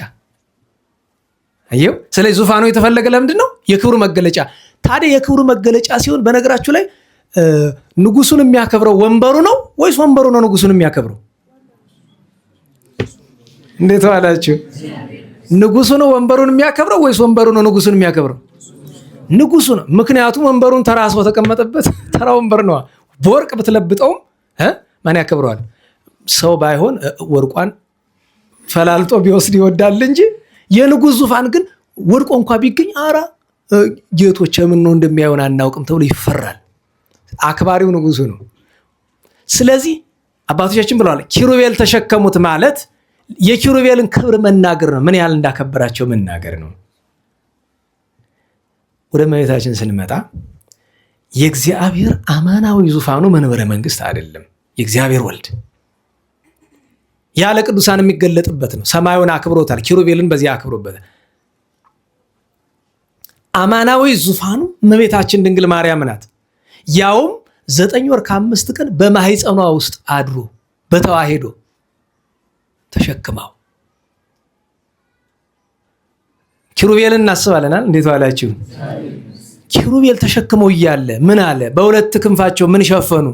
አየው። ስለዚህ ዙፋኑ የተፈለገ ለምንድን ነው? የክብሩ መገለጫ። ታዲያ የክብሩ መገለጫ ሲሆን በነገራችሁ ላይ ንጉሱን የሚያከብረው ወንበሩ ነው ወይስ ወንበሩ ነው ንጉሱን የሚያከብረው? እንዴት ዋላችሁ? ንጉሱ ነው ወንበሩን የሚያከብረው ወይስ ወንበሩ ነው ንጉሱን የሚያከብረው? ንጉሱ ነው። ምክንያቱም ወንበሩን ተራ ሰው ተቀመጠበት ተራ ወንበር ነው። በወርቅ ብትለብጠውም ማን ያከብረዋል? ሰው ባይሆን ወርቋን ፈላልጦ ቢወስድ ይወዳል እንጂ የንጉስ ዙፋን ግን ወርቆ እንኳ ቢገኝ አራ ጌቶች ምን ነው እንደሚያዩን አናውቅም ተብሎ ይፈራል። አክባሪው ንጉሱ ነው። ስለዚህ አባቶቻችን ብለዋል ኪሩቤል ተሸከሙት ማለት የኪሩቤልን ክብር መናገር ነው። ምን ያህል እንዳከበራቸው መናገር ነው። ወደ እመቤታችን ስንመጣ የእግዚአብሔር አማናዊ ዙፋኑ መንበረ መንግስት አይደለም። የእግዚአብሔር ወልድ ያለ ቅዱሳን የሚገለጥበት ነው። ሰማዩን አክብሮታል። ኪሩቤልን በዚያ አክብሮበታል። አማናዊ ዙፋኑ እመቤታችን ድንግል ማርያም ናት። ያውም 9 ወር ከ5 ቀን በማህፀኗ ውስጥ አድሮ በተዋሂዶ ተሸክማው። ኪሩቤልን እናስባለናል። እንዴት ዋላችሁ? ኪሩቤል ተሸክመው እያለ ምን አለ? በሁለት ክንፋቸው ምን ሸፈኑ?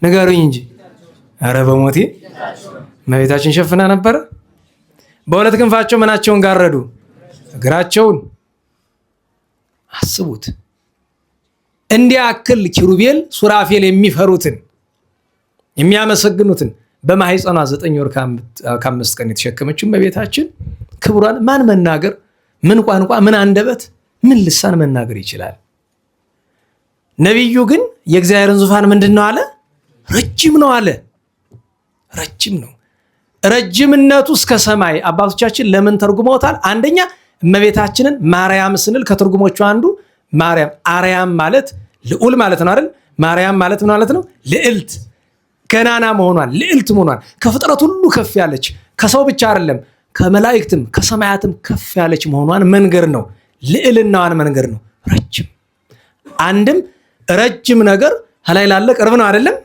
ንገሩኝ እንጂ። ኧረ በሞቴ እመቤታችን ሸፍና ነበረ። በሁለት ክንፋቸው ምናቸውን ጋረዱ? እግራቸውን። አስቡት። እንዲያክል ኪሩቤል ሱራፌል የሚፈሩትን የሚያመሰግኑትን በማህፀኗ 9 ወር ከ5 ቀን የተሸከመችው እመቤታችን ክብሯን ማን መናገር? ምን ቋንቋ፣ ምን አንደበት፣ ምን ልሳን መናገር ይችላል? ነቢዩ ግን የእግዚአብሔርን ዙፋን ምንድን ነው አለ? ረጅም ነው አለ። ረጅም ነው። ረጅምነቱ እስከ ሰማይ። አባቶቻችን ለምን ተርጉመውታል? አንደኛ እመቤታችንን ማርያም ስንል ከትርጉሞቹ አንዱ ማርያም አርያም ማለት ልዑል ማለት ነው አይደል? ማርያም ማለት ምን ማለት ነው? ልዕልት፣ ገናና መሆኗን፣ ልዕልት መሆኗን፣ ከፍጥረት ሁሉ ከፍ ያለች፣ ከሰው ብቻ አይደለም ከመላእክትም ከሰማያትም ከፍ ያለች መሆኗን መንገር ነው። ልዕልናዋን መንገር ነው። ረጅም አንድም ረጅም ነገር ከላይ ላለ ቅርብ ነው አይደለም?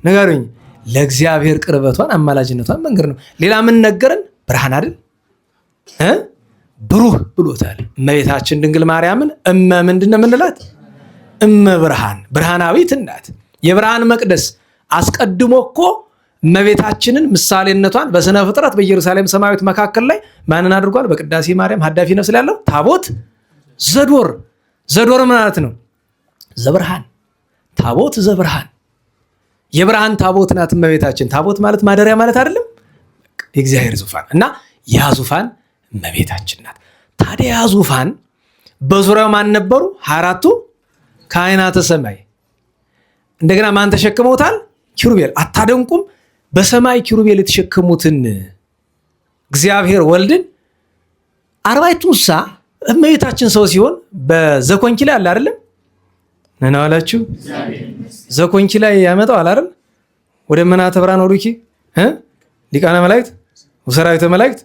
ንገሩኝ። ለእግዚአብሔር ቅርበቷን አማላጅነቷን መንገር ነው። ሌላ ምን ነገረን? ብርሃን አይደል? ብሩህ ብሎታል። እመቤታችን ድንግል ማርያምን እመ ምንድን ነው የምንላት? እመ ብርሃን፣ ብርሃናዊት እናት፣ የብርሃን መቅደስ። አስቀድሞ እኮ እመቤታችንን ምሳሌነቷን በስነ ፍጥረት በኢየሩሳሌም ሰማያዊት መካከል ላይ ማንን አድርጓል? በቅዳሴ ማርያም ሀዳፊ ነፍስ ያለው ታቦት ዘዶር። ዘዶር ማለት ነው ዘብርሃን፣ ታቦት ዘብርሃን፣ የብርሃን ታቦት ናት እመቤታችን። ታቦት ማለት ማደሪያ ማለት አይደለም? የእግዚአብሔር ዙፋን እና ያ ዙፋን እመቤታችን ናት። ታዲያ ያ ዙፋን በዙሪያው ማን ነበሩ? 24ቱ ካህናተ ሰማይ። እንደገና ማን ተሸክመውታል? ኪሩቤል አታደንቁም? በሰማይ ኪሩቤል የተሸከሙትን እግዚአብሔር ወልድን 40 እንስሳ እመቤታችን ሰው ሲሆን በዘኮንኪ ላይ አለ አይደለም? ነና አላችሁ ዘኮንኪ ላይ ያመጣዋል አይደል? ወደ መናተ ብርሃን ወሩኪ ሊቃነ መላእክት ወሰራዊተ መላእክት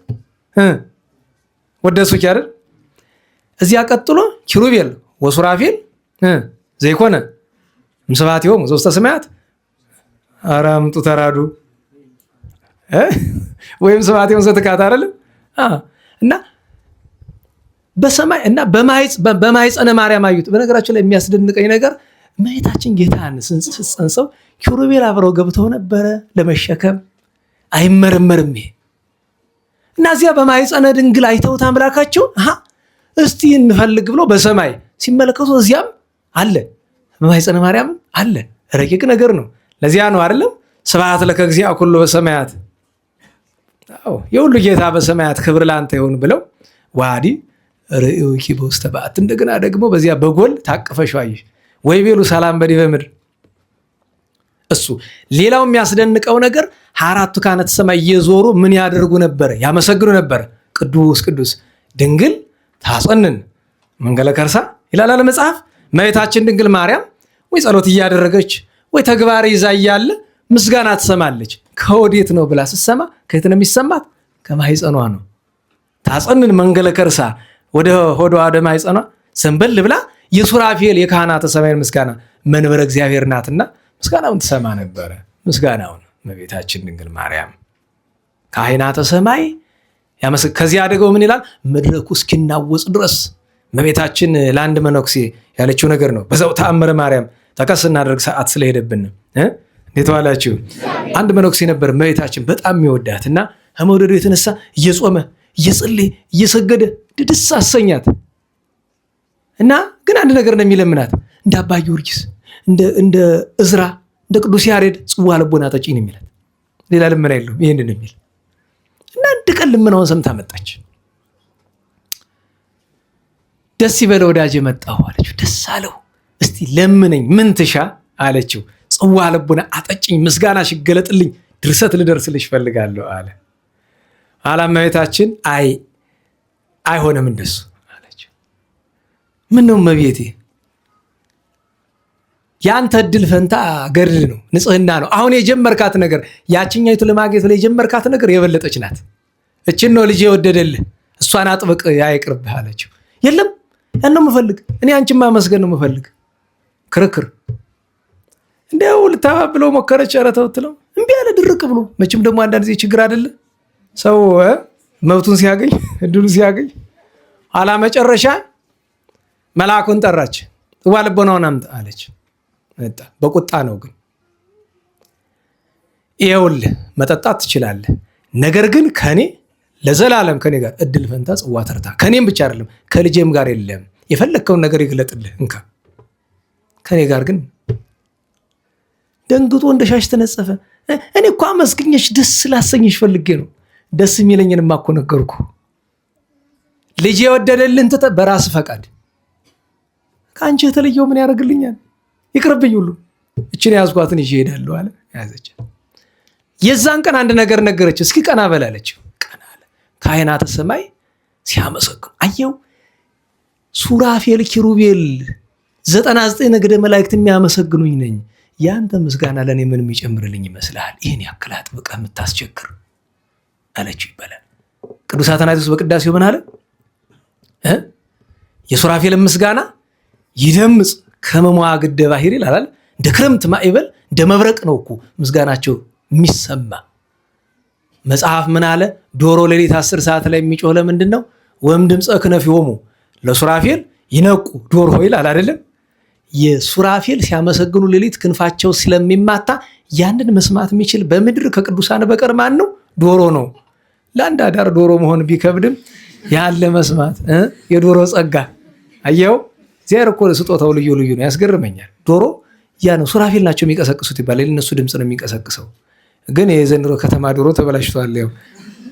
ወደሱኪ አይደል? እዚያ ቀጥሎ ኪሩቤል ወሱራፌል ዘይኮነ ምስባቲሆሙ ዘውስተ ሰማያት አራምጡ ተራዱ ወይም ስብሐቲሆሙ ዘትካት አይደለም እና በሰማይ እና በማኅፀነ ማርያም አዩት። በነገራችን ላይ የሚያስደንቀኝ ነገር እመቤታችን ጌታን ስትጸንሰው ኪሩቤል አብረው ገብተው ነበረ ለመሸከም። አይመረመርም ይሄ እና እዚያ በማኅፀነ ድንግል አይተውት አምላካቸው እስቲ እንፈልግ ብሎ በሰማይ ሲመለከቱ እዚያም አለ በማኅፀነ ማርያም አለ። ረቂቅ ነገር ነው። ለዚያ ነው አይደለም ስብሐት ለከ እግዚአ ኩሉ በሰማያት የሁሉ ጌታ በሰማያት ክብር ላንተ ይሁን ብለው ዋዲ ርእዩኪ በውስተ በዓት እንደገና ደግሞ በዚያ በጎል ታቅፈሽ አየሽ ወይ ቤሉ ሰላም በዲበ ምድር። እሱ ሌላው የሚያስደንቀው ነገር 24ቱ ካህናተ ሰማይ እየዞሩ ምን ያደርጉ ነበር? ያመሰግኑ ነበር። ቅዱስ ቅዱስ ድንግል ታጸንን መንገለ ከርሳ ይላል አለ መጽሐፍ። እመቤታችን ድንግል ማርያም ወይ ጸሎት እያደረገች ወይ ተግባር ይዛ እያለ ምስጋና ትሰማለች። ከወዴት ነው ብላ ስትሰማ ከየት ነው የሚሰማት? ከማኅፀኗ ነው። ታጸንን መንገለ ከርሳ ወደ ሆዷ ወደ ማኅፀኗ ዘንበል ብላ የሱራፌል የካህናተ ሰማይን ምስጋና መንበረ እግዚአብሔር ናትና ምስጋናውን ትሰማ ነበረ። ምስጋናውን እመቤታችን ድንግል ማርያም ካህናተ ሰማይ ከዚያ አደገው ምን ይላል? መድረኩ እስኪናወጽ ድረስ እመቤታችን ለአንድ መነኩሴ ያለችው ነገር ነው። በዛው ተአምረ ማርያም ጠቀስ እናደርግ ሰዓት ስለሄደብን እንዴት ዋላችሁ? አንድ መነኩሴ ነበር እመቤታችን በጣም የሚወዳት እና ከመውደዱ የተነሳ እየጾመ እየጸለየ እየሰገደ ደስ አሰኛት እና ግን አንድ ነገር ነው የሚለምናት እንደ አባ ጊዮርጊስ እንደ እዝራ እንደ ቅዱስ ያሬድ ጽዋ ልቦና ጠጪኝ ነው የሚላት። ሌላ ልመና የለውም ይህንን የሚል እና አንድ ቀን ልመናውን ሰምታ መጣች። ደስ ይበለው ወዳጄ መጣሁ አለችው። ደስ አለው። እስቲ ለምነኝ ምን ትሻ አለችው። ጽዋ ልቦና አጠጭኝ፣ ምስጋና ሲገለጥልኝ ድርሰት ልደርስልሽ ፈልጋለሁ አለ። እመቤታችን አይሆንም እንደሱ አለችው። ምን ነው እመቤቴ፣ ያንተ እድል ፈንታ ገድል ነው፣ ንጽህና ነው። አሁን የጀመርካት ነገር ያችኛይቱ ለማግኘት ላይ የጀመርካት ነገር የበለጠች ናት። እችን ነው ልጅ የወደደልህ፣ እሷን አጥብቅ ያይቅርብህ አለችው። የለም ያን ነው የምፈልግ እኔ፣ አንቺን ማመስገን ነው የምፈልግ። ክርክር እንደው ልታባብለው ሞከረች። ኧረ ተው ትለው እምቢ አለ ድርቅ ብሎ። መቼም ደግሞ አንዳንድ ጊዜ ችግር አይደለ ሰው መብቱን ሲያገኝ እድሉን ሲያገኝ ኋላ መጨረሻ መልአኩን ጠራች። ጽዋ ልቦናውን አምጣ አለች። መጣ። በቁጣ ነው ግን ይኸውልህ መጠጣት ትችላለህ፣ ነገር ግን ከኔ ለዘላለም ከኔ ጋር እድል ፈንታ ጽዋ ተርታ፣ ከኔም ብቻ አይደለም ከልጄም ጋር የለም። የፈለግከውን ነገር ይግለጥልህ እንካ፣ ከኔ ጋር ግን ደንግጦ እንደ ሻሽ ተነጸፈ። እኔ እኮ አመስግኘሽ ደስ ላሰኝሽ ፈልጌ ነው። ደስ የሚለኝንማ እኮ ነገርኩ። ልጅ የወደደልን ትተህ በራስ ፈቃድ ከአንቺ የተለየው ምን ያደርግልኛል? ይቅርብኝ፣ ሁሉ እችን ያዝኳትን ይዤ እሄዳለሁ አለ። ያዘች። የዛን ቀን አንድ ነገር ነገረች። እስኪ ቀና በላለችው። ቀና አለ። ካህናተ ሰማይ ሲያመሰግኑ አየው። ሱራፌል ኪሩቤል 99 ነገደ መላእክት የሚያመሰግኑኝ ነኝ። ያንተ ምስጋና ለእኔ ምን የሚጨምርልኝ ይመስልሃል? ይህን ያክል አጥብቀህ የምታስቸግር አለችው ይባላል። ቅዱስ አትናቴዎስ በቅዳሴው ምን አለ? የሱራፌልን ምስጋና ይደምጽ ከመሟግደ ባሕር ይላል። እንደ ክረምት ማዕበል እንደ መብረቅ ነው እኮ ምስጋናቸው የሚሰማ። መጽሐፍ ምን አለ? ዶሮ ሌሊት 10 ሰዓት ላይ የሚጮህ ለምንድን ነው? ወም ድምፀ ክነፊሆሙ ለሱራፌል ይነቁ ዶሮ ይላል አይደለም? የሱራፌል ሲያመሰግኑ ሌሊት ክንፋቸው ስለሚማታ ያንን መስማት የሚችል በምድር ከቅዱሳን በቀር ማን ነው? ዶሮ ነው። ለአንድ አዳር ዶሮ መሆን ቢከብድም ያለ መስማት የዶሮ ጸጋ አየው። እግዚአብሔር እኮ ስጦታው ልዩ ልዩ ነው። ያስገርመኛል። ዶሮ ያ ነው። ሱራፌል ናቸው የሚቀሰቅሱት ይባላል። እነሱ ድምፅ ነው የሚቀሰቅሰው። ግን የዘንድሮ ከተማ ዶሮ ተበላሽቷል። ያው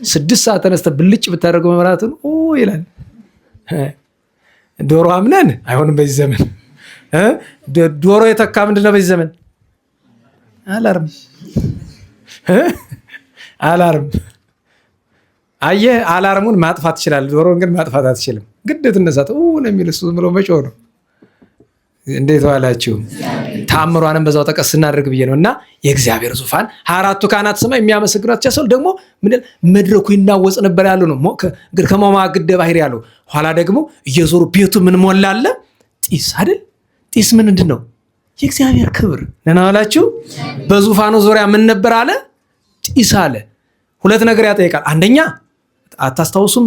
6 ሰዓት ተነስተ ብልጭ ብታደርገው መብራትን ይላል። ዶሮ አምነን አይሆንም በዚህ ዘመን። ዶሮ የተካ ምንድነው በዚህ ዘመን? አላርም አየህ፣ አላርሙን ማጥፋት ትችላለህ፣ ዶሮን ግን ማጥፋት አትችልም። ግዴት እነሳት ነው የሚል እሱ ዝም ብሎ መጮህ ነው። እንዴት ዋላችሁ? ተአምሯንም በዛው ጠቀስ እናደርግ ብዬ ነው። እና የእግዚአብሔር ዙፋን 24ቱ ካህናተ ሰማይ የሚያመሰግኗት ቻሰል ደግሞ መድረኩ ይናወጽ ነበር ያሉ ነው። ከመማግደ ባህር ያለው ኋላ ደግሞ እየዞሩ ቤቱ ምን ሞላለ? ጢስ አይደል? ጢስ ምንድን ነው? የእግዚአብሔር ክብር ነና ዋላችሁ። በዙፋኑ ዙሪያ ምን ነበር አለ? ጢስ አለ። ሁለት ነገር ያጠይቃል። አንደኛ አታስታውሱም?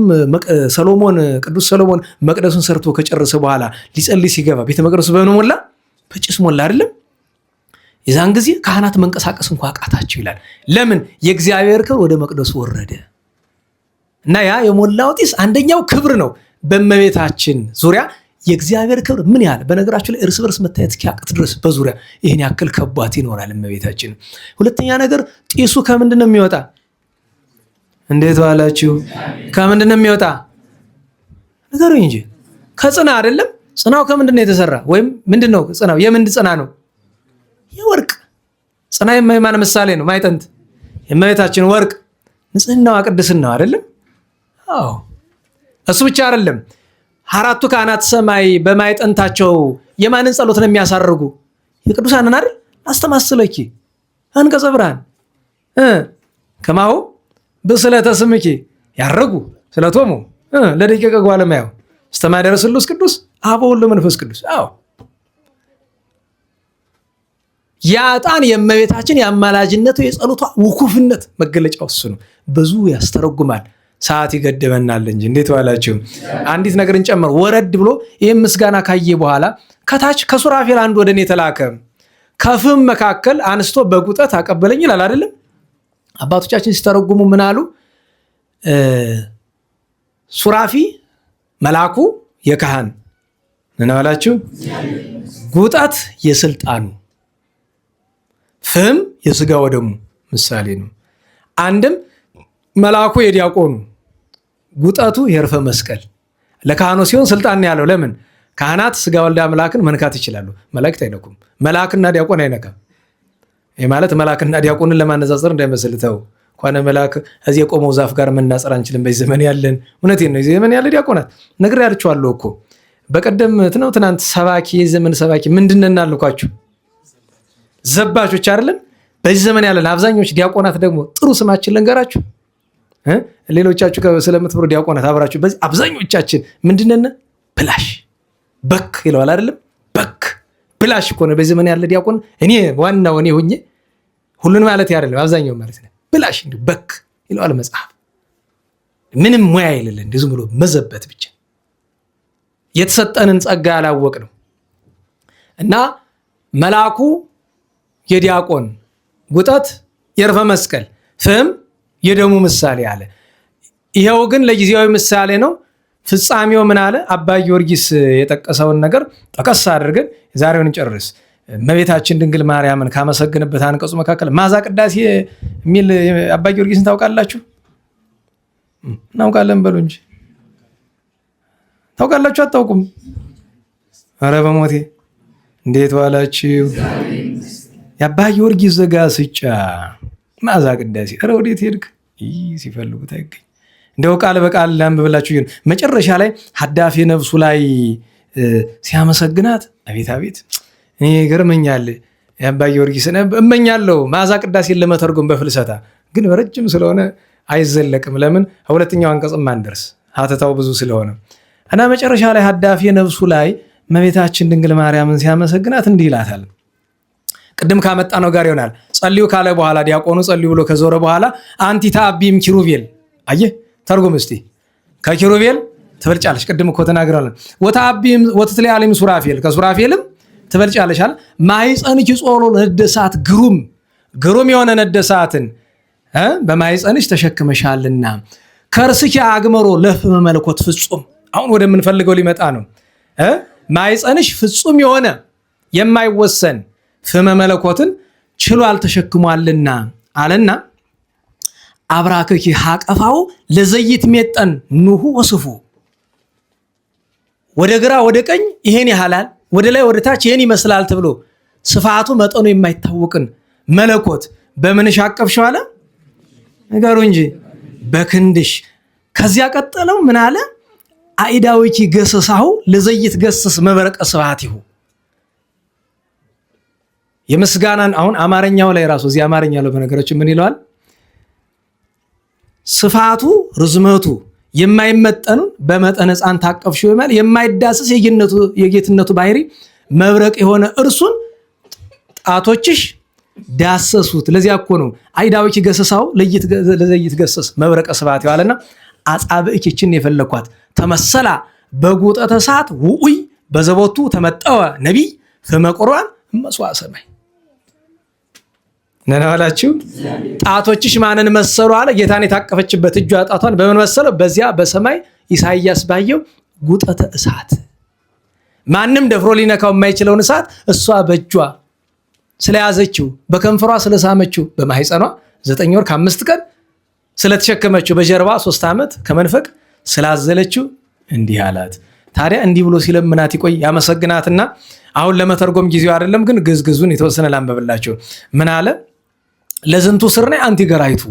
ሰሎሞን ቅዱስ ሰሎሞን መቅደሱን ሰርቶ ከጨረሰ በኋላ ሊጸልይ ሲገባ ቤተ መቅደሱ በምን ሞላ? በጭስ ሞላ አይደለም? የዛን ጊዜ ካህናት መንቀሳቀስ እንኳ አቃታቸው ይላል። ለምን? የእግዚአብሔር ክብር ወደ መቅደሱ ወረደ እና ያ የሞላው ጢስ አንደኛው ክብር ነው። በእመቤታችን ዙሪያ የእግዚአብሔር ክብር ምን ያህል በነገራችሁ ላይ እርስ በርስ መታየት እስኪያቅት ድረስ በዙሪያ ይህን ያክል ከቧት ይኖራል እመቤታችን። ሁለተኛ ነገር ጢሱ ከምንድን ነው የሚወጣ? እንዴት ዋላችሁ? ከምንድን ነው የሚወጣ? ንገሩኝ እንጂ። ከጽና አይደለም? ጽናው ከምንድን ነው የተሰራ? ወይም ምንድን ነው ጽናው? የምንድን ጽና ነው? የወርቅ ጽና። የማን ምሳሌ ነው? ማይጠንት የእመቤታችን ወርቅ ንጽህናዋ ቅድስናዋ አይደለም? አዎ። እሱ ብቻ አይደለም። 4ቱ ካህናተ ሰማይ በማይጠንታቸው የማንን ጸሎት ነው የሚያሳርጉ? የቅዱሳንን አይደል? አስተማስለኪ አንቀጸ ብርሃን ከማሁ በስለተ ስምኪ ያረጉ ስለቶሙ ለደቂቀ ጓለማያው እስተማደረ ስሉስ ቅዱስ አብ ወወልድ ወመንፈስ ቅዱስ። አዎ ያጣን የእመቤታችን የአማላጅነቱ የጸሎቷ ውኩፍነት መገለጫው እሱ ነው። ብዙ ያስተረጉማል። ሰዓት ይገድበናል እንጂ። እንዴት ዋላችሁ? አንዲት ነገርን ጨምር ወረድ ብሎ ይህም ምስጋና ካየ በኋላ ከታች ከሱራፌል አንድ ወደ እኔ ተላከ፣ ከፍም መካከል አንስቶ በጉጠት አቀበለኝ ይላል አይደለም? አባቶቻችን ሲተረጉሙ ምን አሉ? ሱራፊ መልአኩ የካህን ምን አላችሁ? ጉጠት የስልጣኑ፣ ፍም የስጋ ወደሙ ምሳሌ ነው። አንድም መልአኩ የዲያቆኑ፣ ጉጠቱ የዕርፈ መስቀል ለካህኑ ሲሆን ስልጣን ያለው ለምን? ካህናት ስጋ ወልደ አምላክን መንካት ይችላሉ፣ መላእክት አይነኩም። መልአክና ዲያቆን አይነካም። ይህ ማለት መልአክና ዲያቆንን ለማነጻጸር እንዳይመስልተው እንኳን መልአክ እዚህ የቆመው ዛፍ ጋር መናጸር አንችልም። በዚህ ዘመን ያለን እውነቴን ነው። ዘመን ያለ ዲያቆናት ነግሬያችኋለሁ እኮ በቀደም ነው ትናንት። ሰባኪ የዘመን ሰባኪ ምንድን ነን አልኳችሁ? ዘባቾች አይደለም። በዚህ ዘመን ያለን አብዛኞች ዲያቆናት ደግሞ ጥሩ ስማችን ልንገራችሁ። ሌሎቻችሁ ስለምትብሩ ዲያቆናት አብራችሁ በዚህ አብዛኞቻችን ምንድን ነን? ብላሽ በክ ይለዋል አይደለም? በክ ብላሽ እኮ ነው በዚህ ዘመን ያለ ዲያቆን። እኔ ዋናው እኔ ሆኜ ሁሉን ማለት አይደለም አብዛኛው ማለት ነው። ብላሽ እንዲሁ በክ ይለዋል መጽሐፍ። ምንም ሙያ የሌለ እንዲህ ዝም ብሎ መዘበት ብቻ የተሰጠንን ጸጋ ያላወቅ ነው። እና መልአኩ የዲያቆን፣ ጉጠት የዕርፈ መስቀል፣ ፍም የደሙ ምሳሌ አለ። ይኸው ግን ለጊዜያዊ ምሳሌ ነው። ፍጻሜው ምን አለ? አባ ጊዮርጊስ የጠቀሰውን ነገር ጠቀስ አድርገን ዛሬውን እንጨርስ። እመቤታችን ድንግል ማርያምን ካመሰግንበት አንቀጹ መካከል ማዛ ቅዳሴ የሚል አባ ጊዮርጊስን ታውቃላችሁ? እናውቃለን በሉ እንጂ ታውቃላችሁ? አታውቁም? ኧረ በሞቴ እንዴት ዋላችሁ? የአባ ጊዮርጊስ ዘጋስጫ ማዛ ቅዳሴ። ኧረ ወዴት ሄድክ? ሲፈልጉት አይገኝ። እንደው ቃል በቃል ላንብብላችሁ። ይሁን መጨረሻ ላይ ሀዳፊ ነፍሱ ላይ ሲያመሰግናት አቤት አቤት እኔ ገርመኛል። የአባ ጊዮርጊስን እመኛለሁ ማዛ ቅዳሴን ለመተርጎም በፍልሰታ ግን በረጅም ስለሆነ አይዘለቅም። ለምን? ሁለተኛው አንቀጽም አንደርስ ሀተታው ብዙ ስለሆነ እና መጨረሻ ላይ ሀዳፊ ነፍሱ ላይ እመቤታችን ድንግል ማርያምን ሲያመሰግናት እንዲህ ይላታል። ቅድም ካመጣ ነው ጋር ይሆናል። ጸልዩ ካለ በኋላ ዲያቆኑ ጸልዩ ብሎ ከዞረ በኋላ አንቲ ታቢም ኪሩቤል። አየህ ተርጉም እስቲ። ከኪሩቤል ትበልጫለሽ። ቅድም እኮ ተናግራለን። ወታቢም ወትትለዓለም ሱራፌል፣ ከሱራፌልም ትበልጫለሽ አለ። ማኅፀንኪ ጾሮ ነደሳት፣ ግሩም የሆነ ነደሳትን በማኅፀንሽ ተሸክመሻልና ከርስኪ አግመሮ ለፍመ መለኮት ፍጹም። አሁን ወደምንፈልገው ሊመጣ ነው። ማኅፀንሽ ፍጹም የሆነ የማይወሰን ፍመ መለኮትን ችሏል ተሸክሟልና አለና አብራክኪ ሀቀፋው ለዘይት ሜጠን ኑሁ ወስፉ። ወደ ግራ ወደ ቀኝ ይሄን ያህላል፣ ወደ ላይ ወደ ታች ይሄን ይመስላል ተብሎ ስፋቱ መጠኑ የማይታወቅን መለኮት በምንሽ አቀፍሽው አለ? ንገሩ እንጂ በክንድሽ። ከዚያ ቀጠለው ምን አለ? አኢዳዊኪ ገሰሳሁ ለዘይት ገሰስ መብረቀ ስብሐቲሁ። የምስጋናን አሁን አማርኛው ላይ ራሱ እዚህ አማርኛ ላይ በነገራችን ምን ይለዋል? ስፋቱ ርዝመቱ የማይመጠኑን በመጠነ ሕፃን ታቀፍሽው ይላል። የማይዳሰስ የጌትነቱ ባህሪ መብረቅ የሆነ እርሱን ጣቶችሽ ዳሰሱት። ለዚያ እኮ ነው አኢዳዊኪ ገሰሳሁ ለዘይት ገሰስ መብረቀ ስብሐቲሁ አለና አጻብዕኪ ይችን የፈለኳት ተመሰላ በጉጠተ እሳት ውኡይ በዘቦቱ ተመጠወ ነቢይ ፈመቁርባን መስዋዕ ሰማይ ነናላችሁ። ጣቶችሽ ማንን መሰሉ አለ? ጌታን የታቀፈችበት እጇ ጣቷን በምን መሰለው? በዚያ በሰማይ ኢሳይያስ ባየው ጉጠተ እሳት፣ ማንም ደፍሮ ሊነካው የማይችለውን እሳት እሷ በእጇ ስለያዘችው፣ በከንፈሯ ስለሳመችው፣ በማህፀኗ 9 ወር ከ5 ቀን ስለተሸከመችው፣ በጀርባ 3 ዓመት ከመንፈቅ ስላዘለችው እንዲህ አላት። ታዲያ እንዲህ ብሎ ሲለምናት ይቆይ ያመሰግናትና አሁን ለመተርጎም ጊዜው አይደለም፣ ግን ግዝግዙን የተወሰነ ላንበብላችሁ። ምን አለ? ለዝንቱ ስርናይ አንቲ ገራይቱ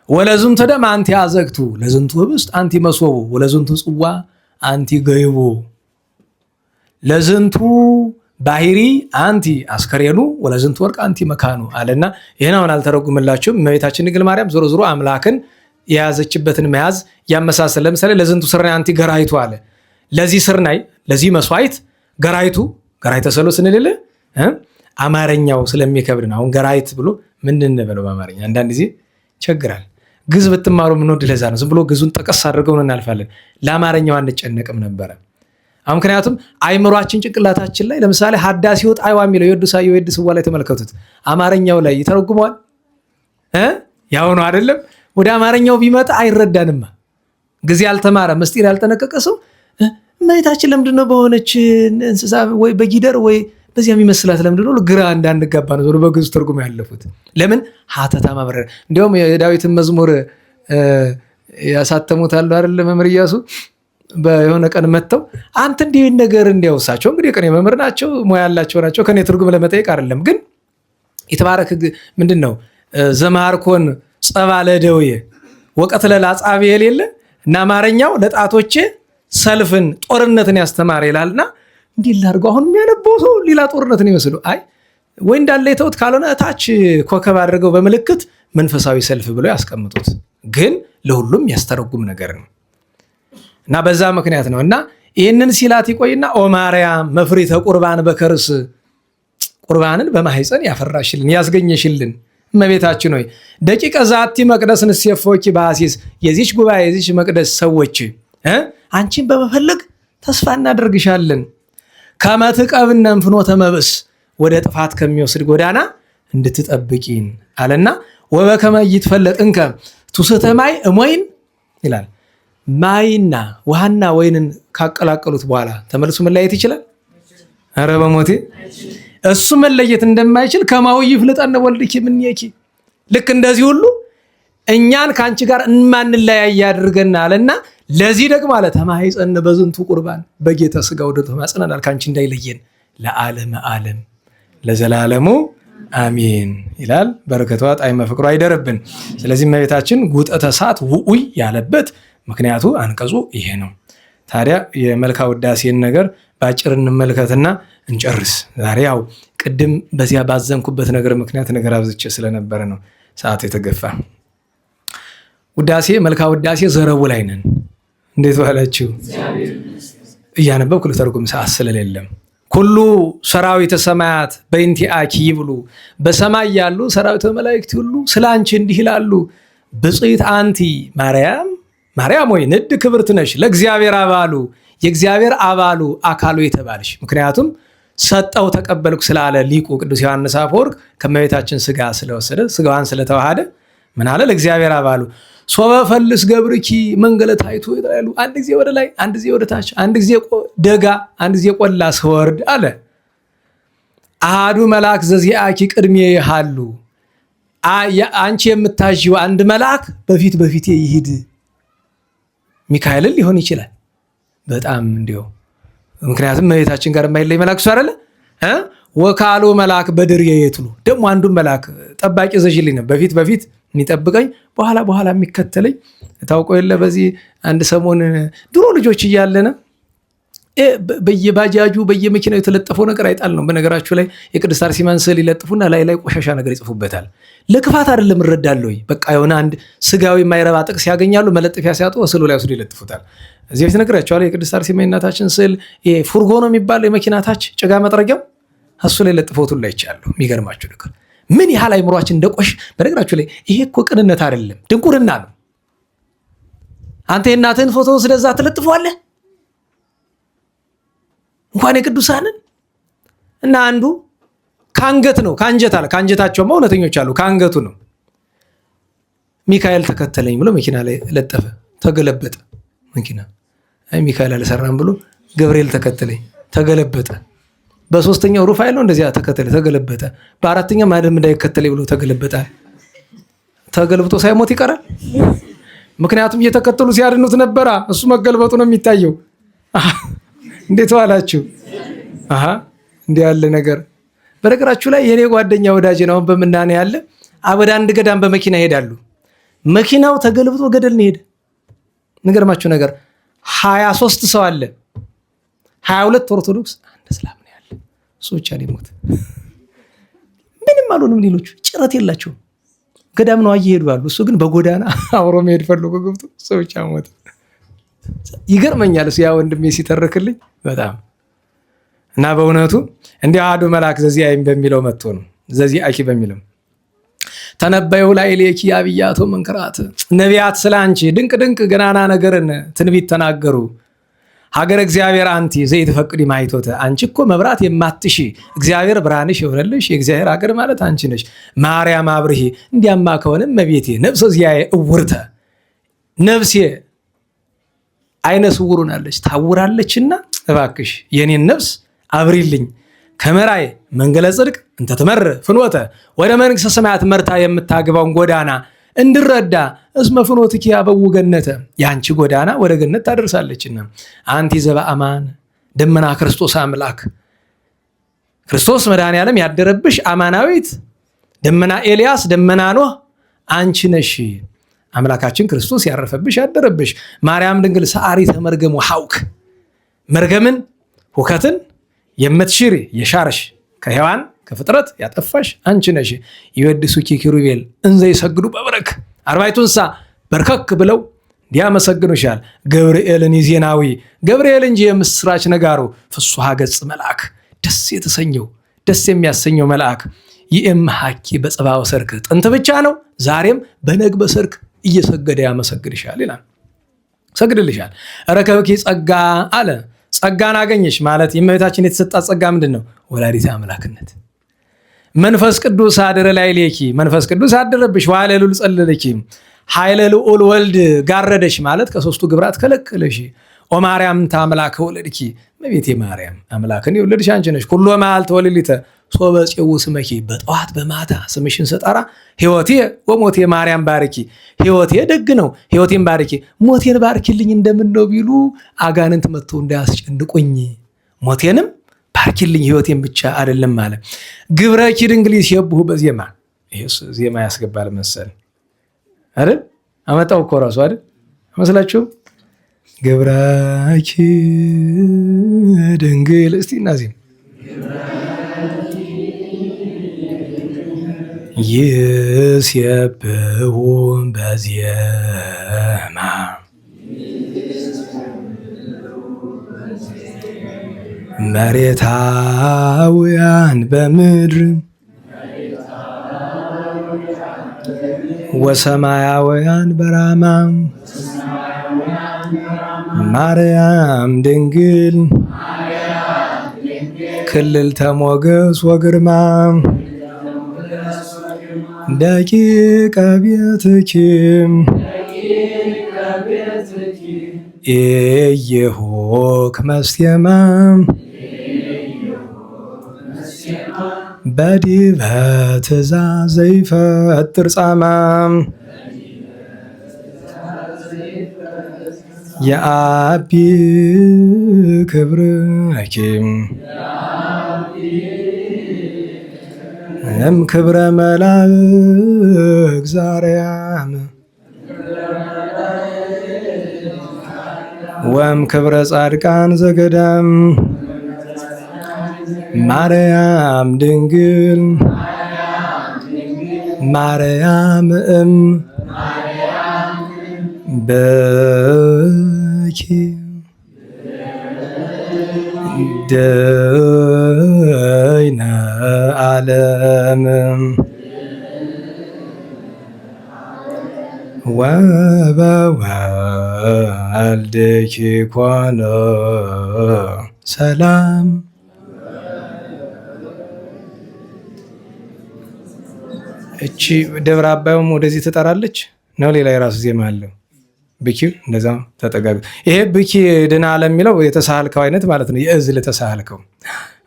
ወለዝንቱ ደም አንቲ አዘግቱ ለዝንቱ ህብስት አንቲ መስወቡ ወለዝንቱ ጽዋ አንቲ ገይቦ ለዝንቱ ባህሪ አንቲ አስከሬኑ ወለዝንቱ ወርቅ አንቲ መካኑ አለና ይሄን አሁን አልተረጉምላችሁም። እመቤታችን ድንግል ማርያም ዞሮ ዞሮ አምላክን የያዘችበትን መያዝ ያመሳሰል። ለምሳሌ ለዝንቱ ስርናይ አንቲ ገራይቱ አለ። ለዚህ ስርናይ ለዚህ መስዋዕት ገራይቱ ገራይተ ሰሎስ እንልል አማርኛው ስለሚከብድ ነው። አሁን ገራይት ብሎ ምንድን እንበለው በአማርኛ አንዳንድ ጊዜ ይቸግራል። ግዝ ብትማሩ ምንወድ ለዛ ነው። ዝም ብሎ ግዙን ጠቀስ አድርገው እናልፋለን። ለአማርኛው አንጨነቅም ነበረ። አሁን ምክንያቱም አይምሯችን ጭንቅላታችን ላይ ለምሳሌ ሀዳሲው ጣይዋ የሚለው የወዱሳዩ የወድስዋ ላይ ተመልከቱት። አማርኛው ላይ ይተረጉመዋል ያው ነው አይደለም። ወደ አማርኛው ቢመጣ አይረዳንማ። ጊዜ ያልተማረ ምስጢር ያልጠነቀቀ ሰው እመቤታችን ለምንድነው በሆነች እንስሳ ወይ በጊደር ወይ በዚያ የሚመስላት ለምንድነው ግራ እንዳንጋባ ነው ዞሮ በግዙ ትርጉም ያለፉት። ለምን ሀተታ ማብረር። እንዲያውም የዳዊትን መዝሙር ያሳተሙት አሉ አይደል? መምህር ኢያሱ በየሆነ ቀን መጥተው አንተ እንዲህ ነገር እንዲያውሳቸው እንግዲህ ቀን መምህር ናቸው ሙያ ያላቸው ናቸው። ከኔ ትርጉም ለመጠየቅ አይደለም ግን የተባረክ ምንድነው ዘማርኮን ጸባለ ደውዬ ወቀት ለላጻብ የሌለ እና አማርኛው ለጣቶቼ ሰልፍን ጦርነትን ያስተማረ ይላልና እንዲህ ላድርገው። አሁን የሚያነበው ሰው ሌላ ጦርነትን ይመስሉ አይ ወይ እንዳለ የተውት ካልሆነ እታች ኮከብ አድርገው በምልክት መንፈሳዊ ሰልፍ ብለው ያስቀምጡት። ግን ለሁሉም ያስተረጉም ነገር ነው እና በዛ ምክንያት ነው። እና ይህንን ሲላት ይቆይና ኦ ማርያም መፍሪተ ቁርባን በከርስ ቁርባንን በማህፀን ያፈራሽልን ያስገኘሽልን እመቤታችን ሆይ ደቂቀ ዛቲ መቅደስ ንሴፎኪ በአሲስ የዚች ጉባኤ የዚች መቅደስ ሰዎች አንቺን በመፈለግ ተስፋ እናደርግሻለን። ከመትቀብነን ፍኖተ መብስ ወደ ጥፋት ከሚወስድ ጎዳና እንድትጠብቂን አለና ወበከመ ይትፈለጥ እንከ ቱስተ ማይ እሞይን ይላል። ማይና ውሃና ወይንን ካቀላቀሉት በኋላ ተመልሶ መለየት ይችላል? ኧረ በሞቴ እሱ መለየት እንደማይችል ከማው ይፍልጠነ ወልድኪ ምንየኪ ልክ እንደዚህ ሁሉ እኛን ከአንቺ ጋር እንማንለያይ ያድርገናልና ለዚህ ደግሞ አለ ተማይፀን በዝንቱ ቁርባን በጌታ ስጋ ወደ ተማጽነናል ከአንቺ እንዳይለየን ለዓለም ዓለም ለዘላለሙ አሜን ይላል። በረከቷ ጣዕመ ፍቅሯ አይደርብን። ስለዚህ እመቤታችን ጉጠተ እሳት ውኡይ ያለበት ምክንያቱ አንቀጹ ይሄ ነው። ታዲያ የመልካ ውዳሴን ነገር ባጭር እንመልከትና እንጨርስ። ዛሬ ያው ቅድም በዚያ ባዘንኩበት ነገር ምክንያት ነገር አብዝቼ ስለነበረ ነው ሰዓት የተገፋ። ውዳሴ መልካ ውዳሴ ዘረቡ ላይ ነን። እንዴት ዋላችሁ? እያነበብኩ ልተርጉም ሰዓት ስለሌለም ኩሉ ሰራዊተ ሰማያት በእንቲአኪ ይብሉ በሰማይ ያሉ ሰራዊተ መላእክት ሁሉ ስላንቺ እንዲህ ይላሉ። ብጽዕት አንቲ ማርያም ማርያም ወይ ንድ ክብርት ነሽ ለእግዚአብሔር አባሉ የእግዚአብሔር አባሉ አካሉ የተባልሽ። ምክንያቱም ሰጠው ተቀበልኩ ስላለ ሊቁ ቅዱስ ዮሐንስ አፈወርቅ ከመቤታችን ስጋ ስለወሰደ ስጋዋን ስለተዋሃደ ምን አለ? ለእግዚአብሔር አባሉ ሶበ ፈልስ ገብርኪ መንገለ ታይቶ ይላሉ። አንድ ጊዜ ወደ ላይ፣ አንድ ጊዜ ወደ ታች፣ አንድ ጊዜ ደጋ፣ አንድ ጊዜ ቆላ ስወርድ አለ አሃዱ መልአክ ዘዚአኪ ቅድሜ ይሃሉ። አንቺ የምታዥው አንድ መልአክ በፊት በፊቴ ይሂድ። ሚካኤልን ሊሆን ይችላል በጣም እንዲያው ምክንያቱም እመቤታችን ጋር የማይለይ መልአክ እሱ አይደለ? ወካሎ መልአክ በድርየ የትሉ ደግሞ አንዱን መልአክ ጠባቂ ዘዥልኝ ነው። በፊት የሚጠብቀኝ በኋላ የሚከተለኝ ታውቆ የለ። በዚህ አንድ ሰሞን ድሮ ልጆች እያለነ በየባጃጁ በየመኪናው የተለጠፈው ነገር አይጣል ነው። በነገራችሁ ላይ የቅድስት አርሴማን ስዕል ይለጥፉና ላይ ቆሻሻ ነገር ይጽፉበታል። ለክፋት አይደለም እረዳለሁ። በቃ የሆነ አንድ ስጋዊ የማይረባ ጥቅስ ያገኛሉ፣ መለጠፊያ ሲያጡ ስዕሉ ላይ ወስዶ ይለጥፉታል። እዚህ በፊት ነግራችኋለሁ። የቅድስት አርሴማ እናታችን ስዕል ፉርጎ ነው የሚባለው የመኪና ታች ጭጋ መጥረጊያው እሱ ላይ ለጥፎቱን ላይ ይቻለሁ። የሚገርማችሁ ነገር ምን ያህል አይምሯችን እንደቆሽ። በነገራችሁ ላይ ይሄ እኮ ቅንነት አይደለም ድንቁርና ነው። አንተ የእናትህን ፎቶ ስለዛ ትለጥፈዋለህ እንኳን የቅዱሳንን እና አንዱ ከአንገት ነው ከአንጀት አለ። ከአንጀታቸውማ እውነተኞች አሉ። ከአንገቱ ነው። ሚካኤል ተከተለኝ ብሎ መኪና ላይ ለጠፈ፣ ተገለበጠ። መኪና አይ ሚካኤል አልሰራም ብሎ ገብርኤል ተከተለኝ፣ ተገለበጠ። በሶስተኛው ሩፋኤል ነው እንደዚያ ተከተለ፣ ተገለበጠ። በአራተኛው ማንም እንዳይከተለኝ ብሎ ተገለበጠ። ተገልብጦ ሳይሞት ይቀራል። ምክንያቱም እየተከተሉ ሲያድኑት ነበራ። እሱ መገልበጡ ነው የሚታየው። እንዴት ዋላችሁ? እንዲህ ያለ ነገር በነገራችሁ ላይ የኔ ጓደኛ ወዳጅ ነው። አሁን በምናኔ ያለ ወደ አንድ ገዳም በመኪና ይሄዳሉ። መኪናው ተገልብጦ ገደል ነው ሄደ። ንገርማችሁ ነገር 23 ሰው አለ፣ 22 ኦርቶዶክስ፣ አንድ እስላም ነው ያለ። እሱ ብቻ ነው የሞተ። ምንም አልሆንም። ሌሎቹ ጭረት የላቸውም። ገዳም ነው እየሄዱ አሉ። እሱ ግን በጎዳና አብሮ መሄድ ፈልጎ ገብቶ እሱ ብቻ ሞተ። ይገርመኛል። ያ ወንድሜ ሲተርክልኝ በጣም እና በእውነቱ እንዲህ አሐዱ መልአክ ዘዚአይም በሚለው መጥቶ ነው ዘዚአኪ በሚለው ተነበዩ ላዕሌኪ አብያቶ መንክራት፣ ነቢያት ስለ አንቺ ድንቅ ገናና ነገርን ትንቢት ተናገሩ። ሀገረ እግዚአብሔር አንቲ ዘይትፈቅዲ ማይቶተ፣ አንቺ እኮ መብራት የማትሺ እግዚአብሔር ብርሃንሽ የሆነልሽ የእግዚአብሔር ሀገር ማለት አንቺ ነሽ። ማርያም አብርሂ፣ እንዲያማ ከሆነም መቤቴ ነፍሰ ዚአየ እውርተ፣ ነፍሴ አይነ ስውሩን አለች ታውራለችና እባክሽ የኔን ነፍስ አብሪልኝ። ከመራይ መንገለ ጽድቅ እንተ ትመር ፍኖተ፣ ወደ መንግሥተ ሰማያት መርታ የምታግባውን ጎዳና እንድረዳ። እስመ ፍኖትኪ ያበው ገነተ፣ ያንቺ ጎዳና ወደ ገነት ታደርሳለችና። አንቲ ዘበአማን ደመና ክርስቶስ አምላክ፣ ክርስቶስ መድኃኔዓለም ያደረብሽ አማናዊት ደመና ኤልያስ ደመና ኖህ አንቺ ነሽ። አምላካችን ክርስቶስ ያረፈብሽ ያደረብሽ። ማርያም ድንግል ሰአሪተ መርገም ወሐውክ፣ መርገምን ሁከትን የምትሽሪ የሻርሽ ከሔዋን ከፍጥረት ያጠፋሽ አንቺ ነሽ። ይወድሱኪ ኪሩቤል እንዘ ይሰግዱ በበረክ፣ አርባዕቱ እንስሳ በርከክ ብለው እንዲያመሰግኑሻል። ገብርኤልን ዜናዊ፣ ገብርኤል እንጂ የምስራች ነጋሩ። ፍሱሐ ገጽ መልአክ፣ ደስ የተሰኘው ደስ የሚያሰኘው መልአክ። ይእምሃኪ በጽባወ ሰርክ፣ ጥንት ብቻ ነው ዛሬም በነግ በሰርክ እየሰገደ ያመሰግድሻል ይላል። ሰግድልሻል። ረከብኪ ጸጋ አለ። ጸጋን አገኘሽ ማለት የእመቤታችን የተሰጣት ጸጋ ምንድን ነው? ወላዲተ አምላክነት። መንፈስ ቅዱስ አደረ ላዕሌኪ፣ መንፈስ ቅዱስ አደረብሽ። ወኃይለ ልዑል ጸለለኪ፣ ኃይለ ልዑል ወልድ ጋረደሽ ማለት ከሶስቱ ግብራት ከለከለሽ። ኦ ማርያም ታምላክ ወለድኪ፣ እመቤቴ ማርያም አምላክን የወለድሽ አንቺ ነሽ። ኩሎ መዓልተ ወሌሊተ ሶበ ጽው ስመኪ፣ በጠዋት በማታ ስምሽን ስጠራ ሕይወቴ ወሞቴ ማርያም ባርኪ፣ ሕይወቴ ደግ ነው ሕይወቴን ባርኪ፣ ሞቴን ባርኪልኝ እንደምን ነው ቢሉ አጋንንት መጥተው እንዳያስጨንቁኝ፣ ሞቴንም ባርኪልኝ ሕይወቴን ብቻ አይደለም ማለት። ግብረኪ ድንግል ይሴብሑ በዜማ፣ ይሄስ ዜማ ያስገባል መሰል አይደል? አመጣው እኮ ራሱ አይደል መስላችሁ? ግብረኪ ድንግል እስቲ እናዚም ይሴብሑ በዜማ መሬታውያን በምድር ወሰማያውያን በራማ ማርያም ድንግል ክልል ተሞገስ ወግርማ ደቂቀ ቤትኪ ኢይሁክ መስቴማ በዲበ ትእዛዘ ይፈጥር ጻማ የአቢ ክብርኪ ክብረ መላእክት ዛርያም ክብረ ጻድቃን ዘገዳም ማርያም ድንግል ማርያም በኪ ደይነ ዓለም ወበወልድኪ ኮነ ሰላም። እቺ ደብረ አባዩም ወደዚህ ትጠራለች ነው። ሌላ የራሱ ዜማ አለው። ብኪ እንደዛ ተጠጋግ። ይሄ ብኪ ድና ዓለም የሚለው የተሳልከው አይነት ማለት ነው። የእዝል ተሳልከው።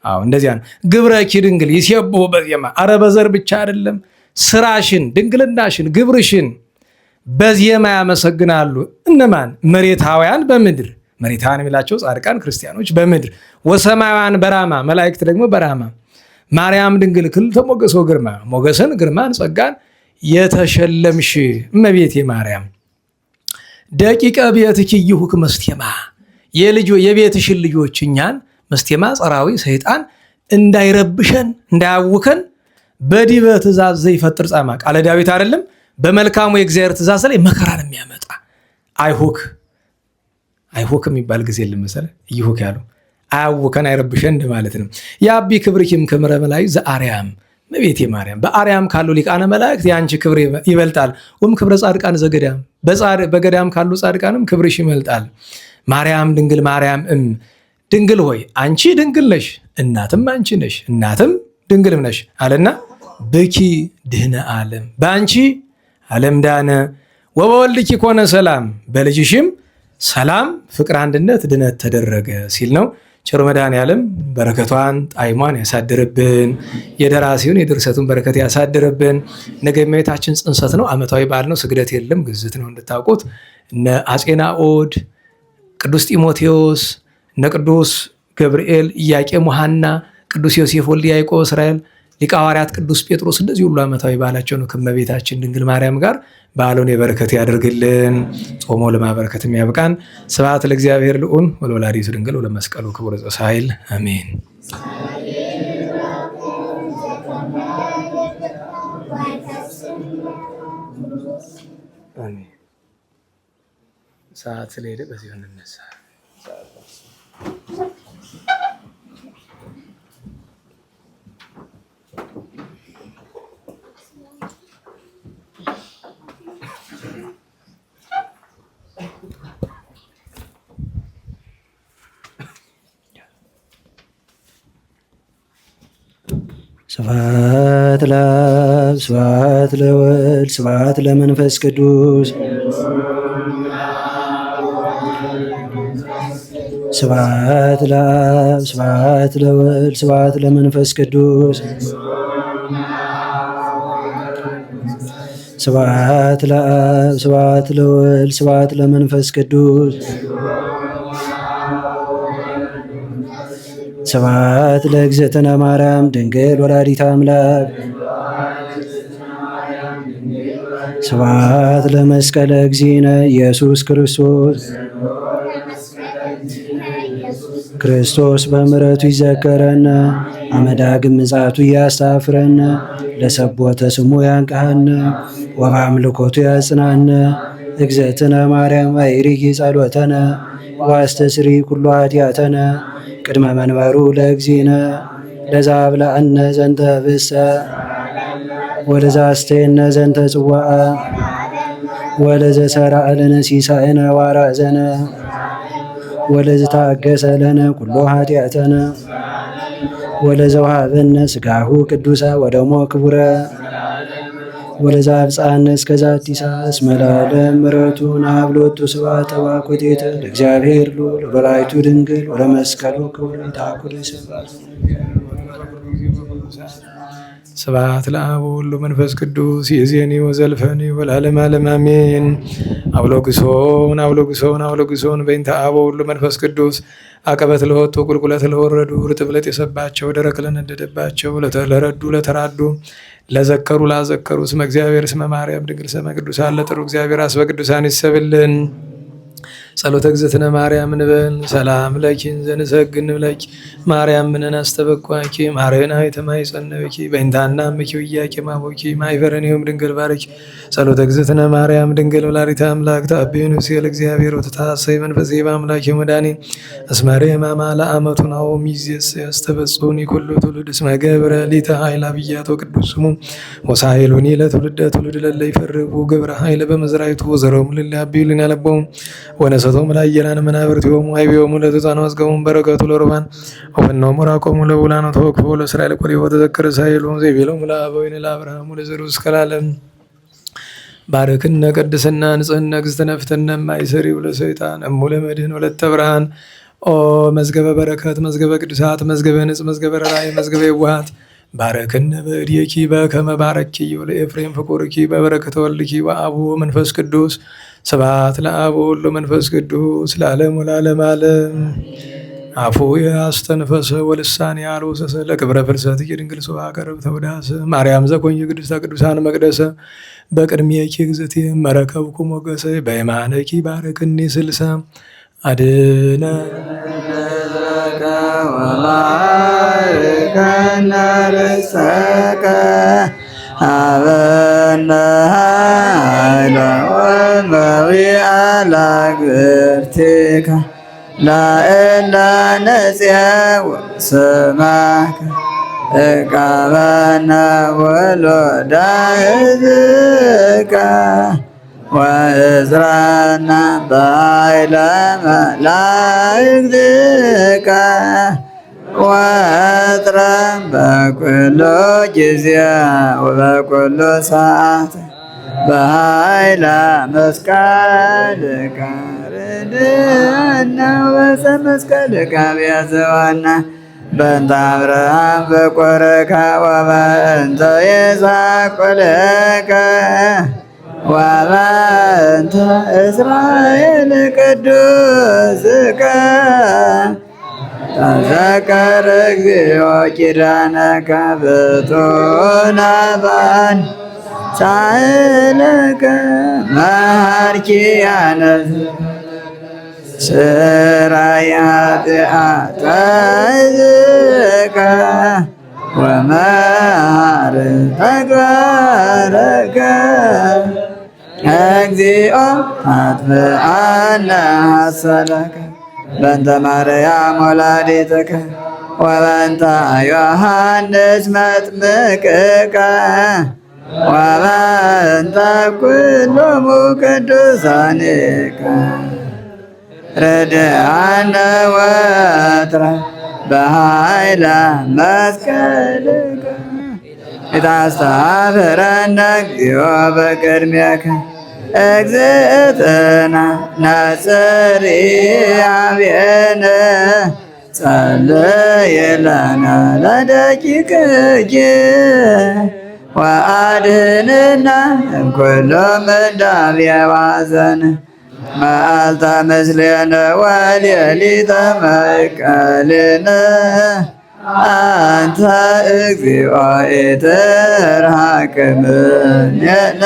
አዎ እንደዚያ ነው። ግብረኪ ድንግል ይሴብሑ በዜማ። አረ በዘር ብቻ አይደለም፣ ስራሽን፣ ድንግልናሽን፣ ግብርሽን በዜማ ያመሰግናሉ። እነማን? መሬታውያን በምድር መሬታውያን የሚላቸው ጻድቃን ክርስቲያኖች በምድር ወሰማያውያን በራማ መላእክት ደግሞ በራማ ማርያም ድንግል ክልተ ሞገሶ ግርማ ሞገስን ግርማን ጸጋን የተሸለምሽ እመቤቴ ማርያም ደቂቀ ቤትኪ ይሁክ መስቴማ የቤትሽን ልጆች እኛን መስቴማ ጸራዊ ሰይጣን እንዳይረብሸን እንዳያውከን በዲበ ትእዛዝ ዘይፈጥር ጻማ ቃለ ዳዊት አይደለም። በመልካሙ የእግዚአብሔር ትእዛዝ ላይ መከራን የሚያመጣ አይሁክ የሚባል ጊዜ ለምሳሌ ይሁክ ያለው አያውከን አይረብሸን እንደማለት ነው። ያቢ ክብርኪም ክብረ መላእክት ዘአርያም እመቤቴ ማርያም በአርያም ካሉ ሊቃነ መላእክት ያንቺ ክብር ይበልጣል። ክብረ ጻድቃን ዘገዳም በገዳም ካሉ ጻድቃንም ክብርሽ ይበልጣል። ማርያም ድንግል ማርያም ድንግል ሆይ አንቺ ድንግል ነሽ፣ እናትም አንቺ ነሽ፣ እናትም ድንግልም ነሽ አለና ብኪ ድህነ ዓለም በአንቺ ዓለም ዳነ ወበወልድኪ ኮነ ሰላም በልጅሽም ሰላም፣ ፍቅር፣ አንድነት፣ ድነት ተደረገ ሲል ነው። ቸር መድኃኔዓለም በረከቷን ጣዕሟን ያሳድርብን። የደራሲውን የድርሰቱን በረከት ያሳድርብን። ነገ የእመቤታችን ጽንሰት ነው። ዓመታዊ በዓል ነው። ስግደት የለም፣ ግዝት ነው እንድታውቁት። እነ አፄ ናኦድ፣ ቅዱስ ጢሞቴዎስ፣ እነ ቅዱስ ገብርኤል፣ ኢያቄም ወሐና፣ ቅዱስ ዮሴፍ ወልደ ያዕቆብ እስራኤል፣ ሊቀ ሐዋርያት ቅዱስ ጴጥሮስ እንደዚህ ሁሉ ዓመታዊ በዓላቸው ነው። ከእመቤታችን ድንግል ማርያም ጋር በዓሉን የበረከት ያደርግልን። ጾሞ ለማበረከት የሚያብቃን። ስብሐት ለእግዚአብሔር ልዑል ወለወላዲቱ ድንግል ወለመስቀሉ ክቡር ዘሳይል አሜን። ሰዓት ስለሄደ በዚህ እንነሳ። ስብሐት ለአብ ስብሐት ለወልድ ስብሐት ለመንፈስ ቅዱስ ስብሐት ለአብ ስብሐት ለወልድ ስብሐት ለመንፈስ ቅዱስ ስብሐት ለአብ ስብሐት ለወልድ ስብሐት ለመንፈስ ቅዱስ ስብሐት ለእግዝእትነ ማርያም ድንግል ወላዲተ አምላክ ስብሐት ለመስቀለ እግዚእነ ኢየሱስ ክርስቶስ ክርስቶስ በምሕረቱ ይዘከረነ አመዳግም ምጽአቱ ያሳፍረነ ለሰቦተ ስሙ ያንቃነ ወበአምልኮቱ ያጽናነ እግዝእትነ ማርያም አይሪኪ ጸሎተነ ዋስተስሪ ኩሉ ኃጢአተነ ቅድመ መንበሩ ለእግዚእነ ለዛብላአነ ዘንተ ብእሰ ወለዛስተየነ ዘንተ ጽዋዐ ወለዘሠርዐ ለነ ሲሳየነ ዋራዘነ ወለዝታገሰ ለነ ኩሎ ኃጢአተነ ወለዘውሃበነ ሥጋሁ ቅዱሰ ወደሞ ክቡረ ወለዘአብጽሐነ እስከ ዛቲ ሰዓት እስመ ለዓለም ምሕረቱ ናብሎቱ ስብሐት ወአኮቴተ ለእግዚአብሔር ልዑል ወለወላዲቱ ድንግል ወለመስቀሉ ክቡር ይትሐኩሉ ስብሐት ለአብ ወወልድ ወመንፈስ ቅዱስ ይእዜኒ ወዘልፈኒ ወለዓለመ ዓለም አሜን። አውሎግሶን አውሎግሶን አውሎግሶን በእንተ አብ ወወልድ ወመንፈስ ቅዱስ አቀበት ለወጡ ቁልቁለት ለወረዱ ርጥብለት የሰባቸው ደረቅ ለነደደባቸው ለረዱ ለተራዱ ለዘከሩ ላዘከሩ ስመ እግዚአብሔር ስመ ማርያም ድንግል ስመ ቅዱሳን ለጥሩ እግዚአብሔር አስበ ቅዱሳን ይሰብልን። ጸሎተ እግዝእትነ ማርያም ንበል ሰላም ለኪን ዘንሰግድ ብለኪ ማርያም ምንን አስተበቋኪ ማርያና የተማይጸነብኪ በእንታና ምኪ ወያቂ ማቦኪ ማይፈረኒውም ድንግል ባረኪ ጸሎተ እግዝእትነ ማርያም ድንግል ወላዲተ አምላክ ተአቤኑ ሲል እግዚአብሔር ወተታሰይ መንፈስ በአምላክ መዳኒ እስመሬ ማማላ አመቱን አው ሚዜስ ያስተበጹኒ ኩሉ ትውልድ እስመ ገብረ ሊተ ኃይል አብያቶ ቅዱስ ስሙ ወሳይሉኒ ለትውልደ ትውልድ ለለ ይፈርቡ ግብረ ኃይል በመዝራይቱ ወዘሮም ለላቢልን ያለበው ወነሰቶም ላየላን መናብርቲሆሙ አይቢሆሙ ለተጻኑ አስገሙን በረከቱ ለሩባን ወፈነው ሙራቆሙ ለውላኑ ተወክፎ ለእስራኤል ቆሪቦ ተዘከረ ሳይሉን ዘይቤሎም ለአበዊን ለአብርሃሙ ለዘሩ እስከላለም ባረክነ ቅድስና ንጽህና እግዝእትነ ፍትነ ማይሰሪው ለሰይጣን እሙ ለመድህን ወለተ ብርሃን ኦ መዝገበ በረከት መዝገበ ቅዱሳት መዝገበ ንጽ መዝገበ ራእይ መዝገበ የዋሃት ባረክነ በእድየኪ በከመ ባረኪ ለኤፍሬም ፍቁርኪ በበረከተ ወልድኪ ወአቡ መንፈስ ቅዱስ ስብሐት ለአብ ወወልድ ወመንፈስ ቅዱስ ለዓለሙ ለዓለመ ዓለም። አፉ ያስተንፈሰ ወልሳን ያልወሰሰ ለክብረ ፍልሰት ድንግል ሶባ ቀረብ ተወዳሰ ማርያም ዘኮኝ ቅድስተ ቅዱሳን መቅደሰ በቅድሜኪ እግዝእቴ መረከብኩ ሞገሰ በየማነኪ ባረክኒ ስልሰ አድነ ወላከነ ርሰከ አበነ ኃይለ ወመዊአ ለእግዝእትከ ላእለ ነጽየ ስመከ እቀበነ ወሎዳ ሕዝብከ ወእዝራነ በኃይለ መላእክትከ ወጥረን በኩሉ ጊዜ ወበኩሉ ሰዓት በኃይለ መስቀልከ ርድእነ ወበመስቀልከ አብያዘዋነ በእንተ አብርሃም ፍቁርከ ወበእንተ ይስሐቅ ቁልከ ወበእንተ እስራኤል ቅዱስከ ተዘከር እግዚኦ ኪዳነከ ብጡነ ባን ሳህለከ መሃርኪያነ ስራይ ኃጢአተ ሕዝብከ ወመሃር ተግባረከ እግዚኦ አጥፍአነ ሐሰለከ በእንተ ማርያም ወላዲትከ ወበእንተ ዮሐንስ መጥምቅከ ወበእንተ ኩሎሙ ቅዱሳንከ ረድአነ ወትረ በኃይለ መስቀልከ ኢታስተኀፍረነ እግዚኦ በቅድሜከ እግዝእትነ ነጽሪ አብየነ ጸልይ ለነ ለደቂቅኪ ወአድኅነነ እምኩሉ ምንዳቤ ወኀዘን መዓልተ ምስሌነ ወሌሊተ መስቀልነ አንተ እግዚኦ ኢትርሐቅ እምኔነ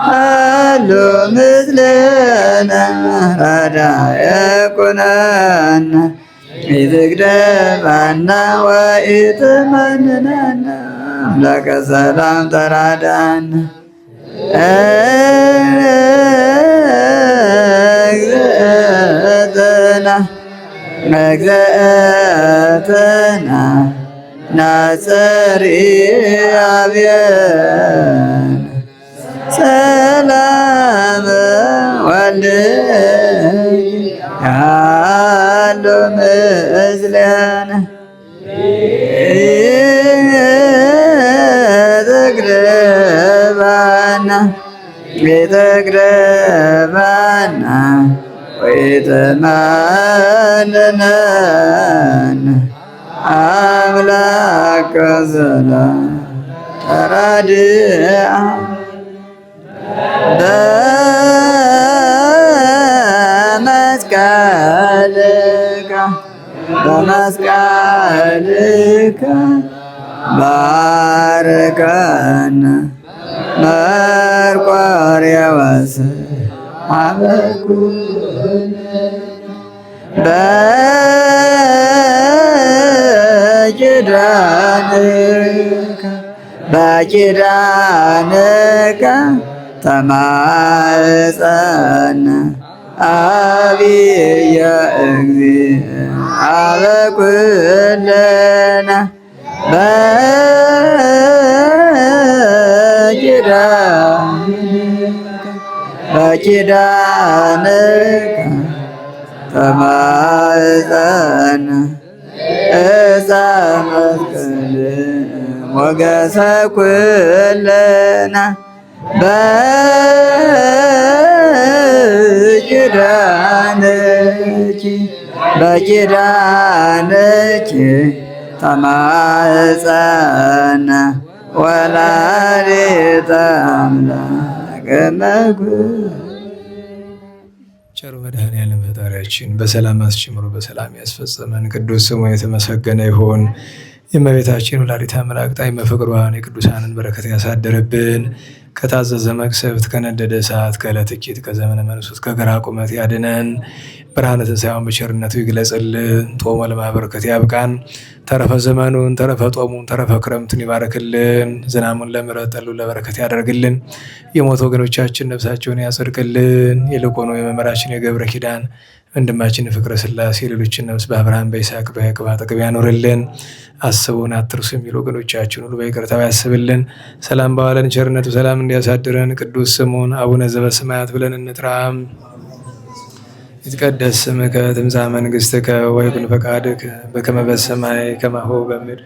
ሀሎ ምስሌነ ረዳኤ ኩነነ ኢትግደፈነ ወኢትመንነነ አምላከ ሰላም ተራዳእነ እግዝእትነ ነጽሪ አብየነ ሰላም ወልድኪ ያሉ ምስሌነ ኢትግደፈነ ወኢትመንነነ አምላከ ሰላም ተራድአ በመስቀልከ ባርከነ መርቆሬዎስ በኪዳንከ ተማፀነ አብየ እግዚእ አበ ኩለነ በኪዳንከ ተማፀነ እፀ መስቀል ሞገሰ ኩለነ በኪዳንኪ ተማፀነ ወላዲተ አምላክ ቸሩ መድኃኔዓለም ፈጣሪያችን በሰላም አስጀምሮ በሰላም ያስፈጸመን ቅዱስ ስሙ የተመሰገነ ይሁን። የእመቤታችን ወላዲተ አምላክ ጣዕመ ፍቅሯን የቅዱሳንን በረከት ያሳደረብን። ከታዘዘ መቅሰፍት ከነደደ እሳት ከዕለት እኪት ከዘመነ መንሱት ከግራ ቁመት ያድነን። ብርሃነ ትንሣኤውን በቸርነቱ ይግለጽልን። ጦሞ ለማበረከት ያብቃን። ተረፈ ዘመኑን ተረፈ ጦሙን ተረፈ ክረምቱን ይባርክልን። ዝናሙን ለምሕረት ጠሉን ለበረከት ያደርግልን። የሞቱ ወገኖቻችን ነፍሳቸውን ያጽድቅልን። ይልቁኑ የመምህራችን የገብረ ኪዳን ወንድማችን ፍቅረ ሥላሴ ሌሎችን ነፍስ በአብርሃም በይስሐቅ በያዕቆብ አጠገብ ያኖርልን። አስቡን አትርሱ የሚሉ ወገኖቻችን ሁሉ በይቅርታው ያስብልን። ሰላም በዋለን ቸርነቱ ሰላም እንዲያሳድረን ቅዱስ ስሙን አቡነ ዘበሰማያት ብለን እንጥራም። ይትቀደስ ስምከ ትምጻእ መንግሥትከ ወይኩን ፈቃድከ በከመ በሰማይ ከማሁ በምድር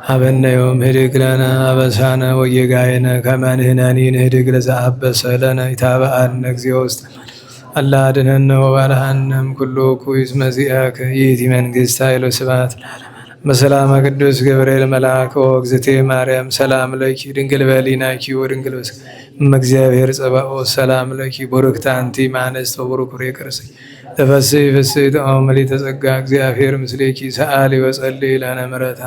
ሀበነ ዮም ህድግ ለነ አበሳነ ወጌጋየነ ከመ ንሕነኒ ንህድግ ለዘአበሰ ለነ ኢታብአነ እግዚኦ ውስተ አላ አድኅነነ ወባልሐነም ኩሉ ኩይስ መዚአከ ይእቲ መንግሥት ኃይል ወስብሐት በሰላመ ቅዱስ ገብርኤል መልአክ ወእግዝእቴ ማርያም ሰላም ለኪ ድንግል በኅሊናኪ ወድንግል እመእግዚአብሔር ጸባኦት ሰላም ለኪ ቡርክት አንቲ እምአንስት ወቡሩክ ፍሬ ከርሥኪ ተፈሥሒ ፍሥሕት ኦ ምልዕተ ጸጋ እግዚአብሔር ምስሌኪ ሰአሊ ወጸልዪ ለነ ምሕረተ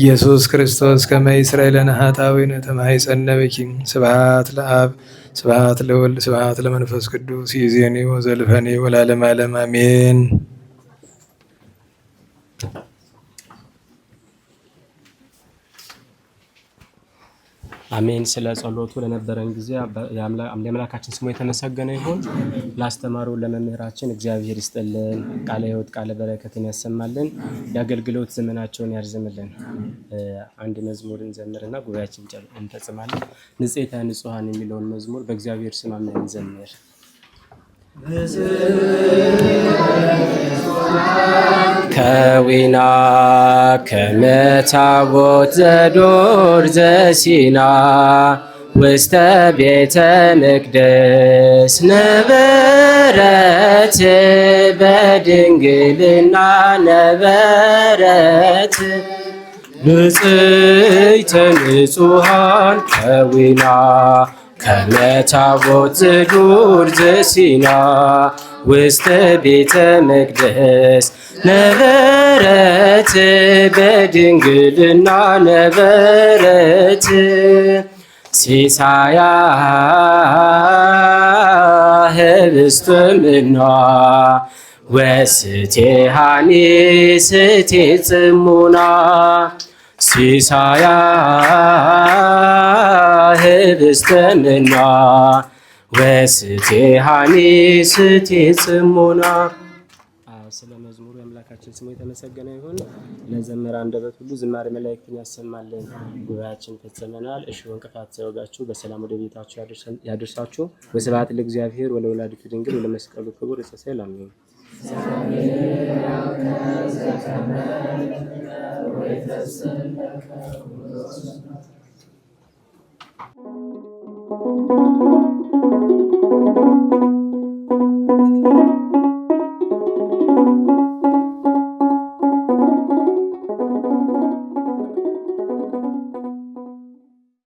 ኢየሱስ ክርስቶስ ከመ ይስረይ ለነ ኃጣውኢነ ተማኅፀነ ብኪ ስብሐት ለአብ ስብሐት ለወልድ ስብሐት ለመንፈስ ቅዱስ ይእዜኒ ወዘልፈኒ ወለዓለመ ዓለም አሜን። አሜን። ስለ ጸሎቱ ለነበረን ጊዜ የአምላካችን ስሙ የተመሰገነ ይሁን። ላስተማሩ ለመምህራችን እግዚአብሔር ይስጥልን፣ ቃለ ሕይወት ቃለ በረከትን ያሰማልን፣ የአገልግሎት ዘመናቸውን ያርዝምልን። አንድ መዝሙርን ዘምርና ጉባኤያችን እንፈጽማለን። ንጽሕተ ንጹሐን የሚለውን መዝሙር በእግዚአብሔር ስም አምነን እንዘምር። ከዊና ከመታቦት ዘዶር ዘሲና ውስተ ቤተ መቅደስ ነበረት በድንግልና ነበረት ንጽሕተ ንጹሐን ከዊና ከመታቦት ዘዶር ዘሲና ውስተ ቤተ መቅደስ ነበረት በድንግልና ነበረት ሲሳያ ህብስተ ምና ወስቴሃኒ ስቴ ጽሙና ሲሳያ ህብስተ ምና ወስቴሃኒ ስቴ ጽሙና። ስለ መዝሙሩ የአምላካችን ስሙ የተመሰገነ ይሁን። ለዘመረ አንደበት ሁሉ ዝማሬ መላእክትን ያሰማልን። ጉባኤያችን ፈጽመናል። እሺ እንቅፋት ሳይወጋችሁ በሰላም ወደ ቤታችሁ ያደርሳችሁ። ወስብሐት ለእግዚአብሔር ወለወላዲቱ ድንግል ወለመስቀሉ ክቡር ሰላም ነው። Thank you.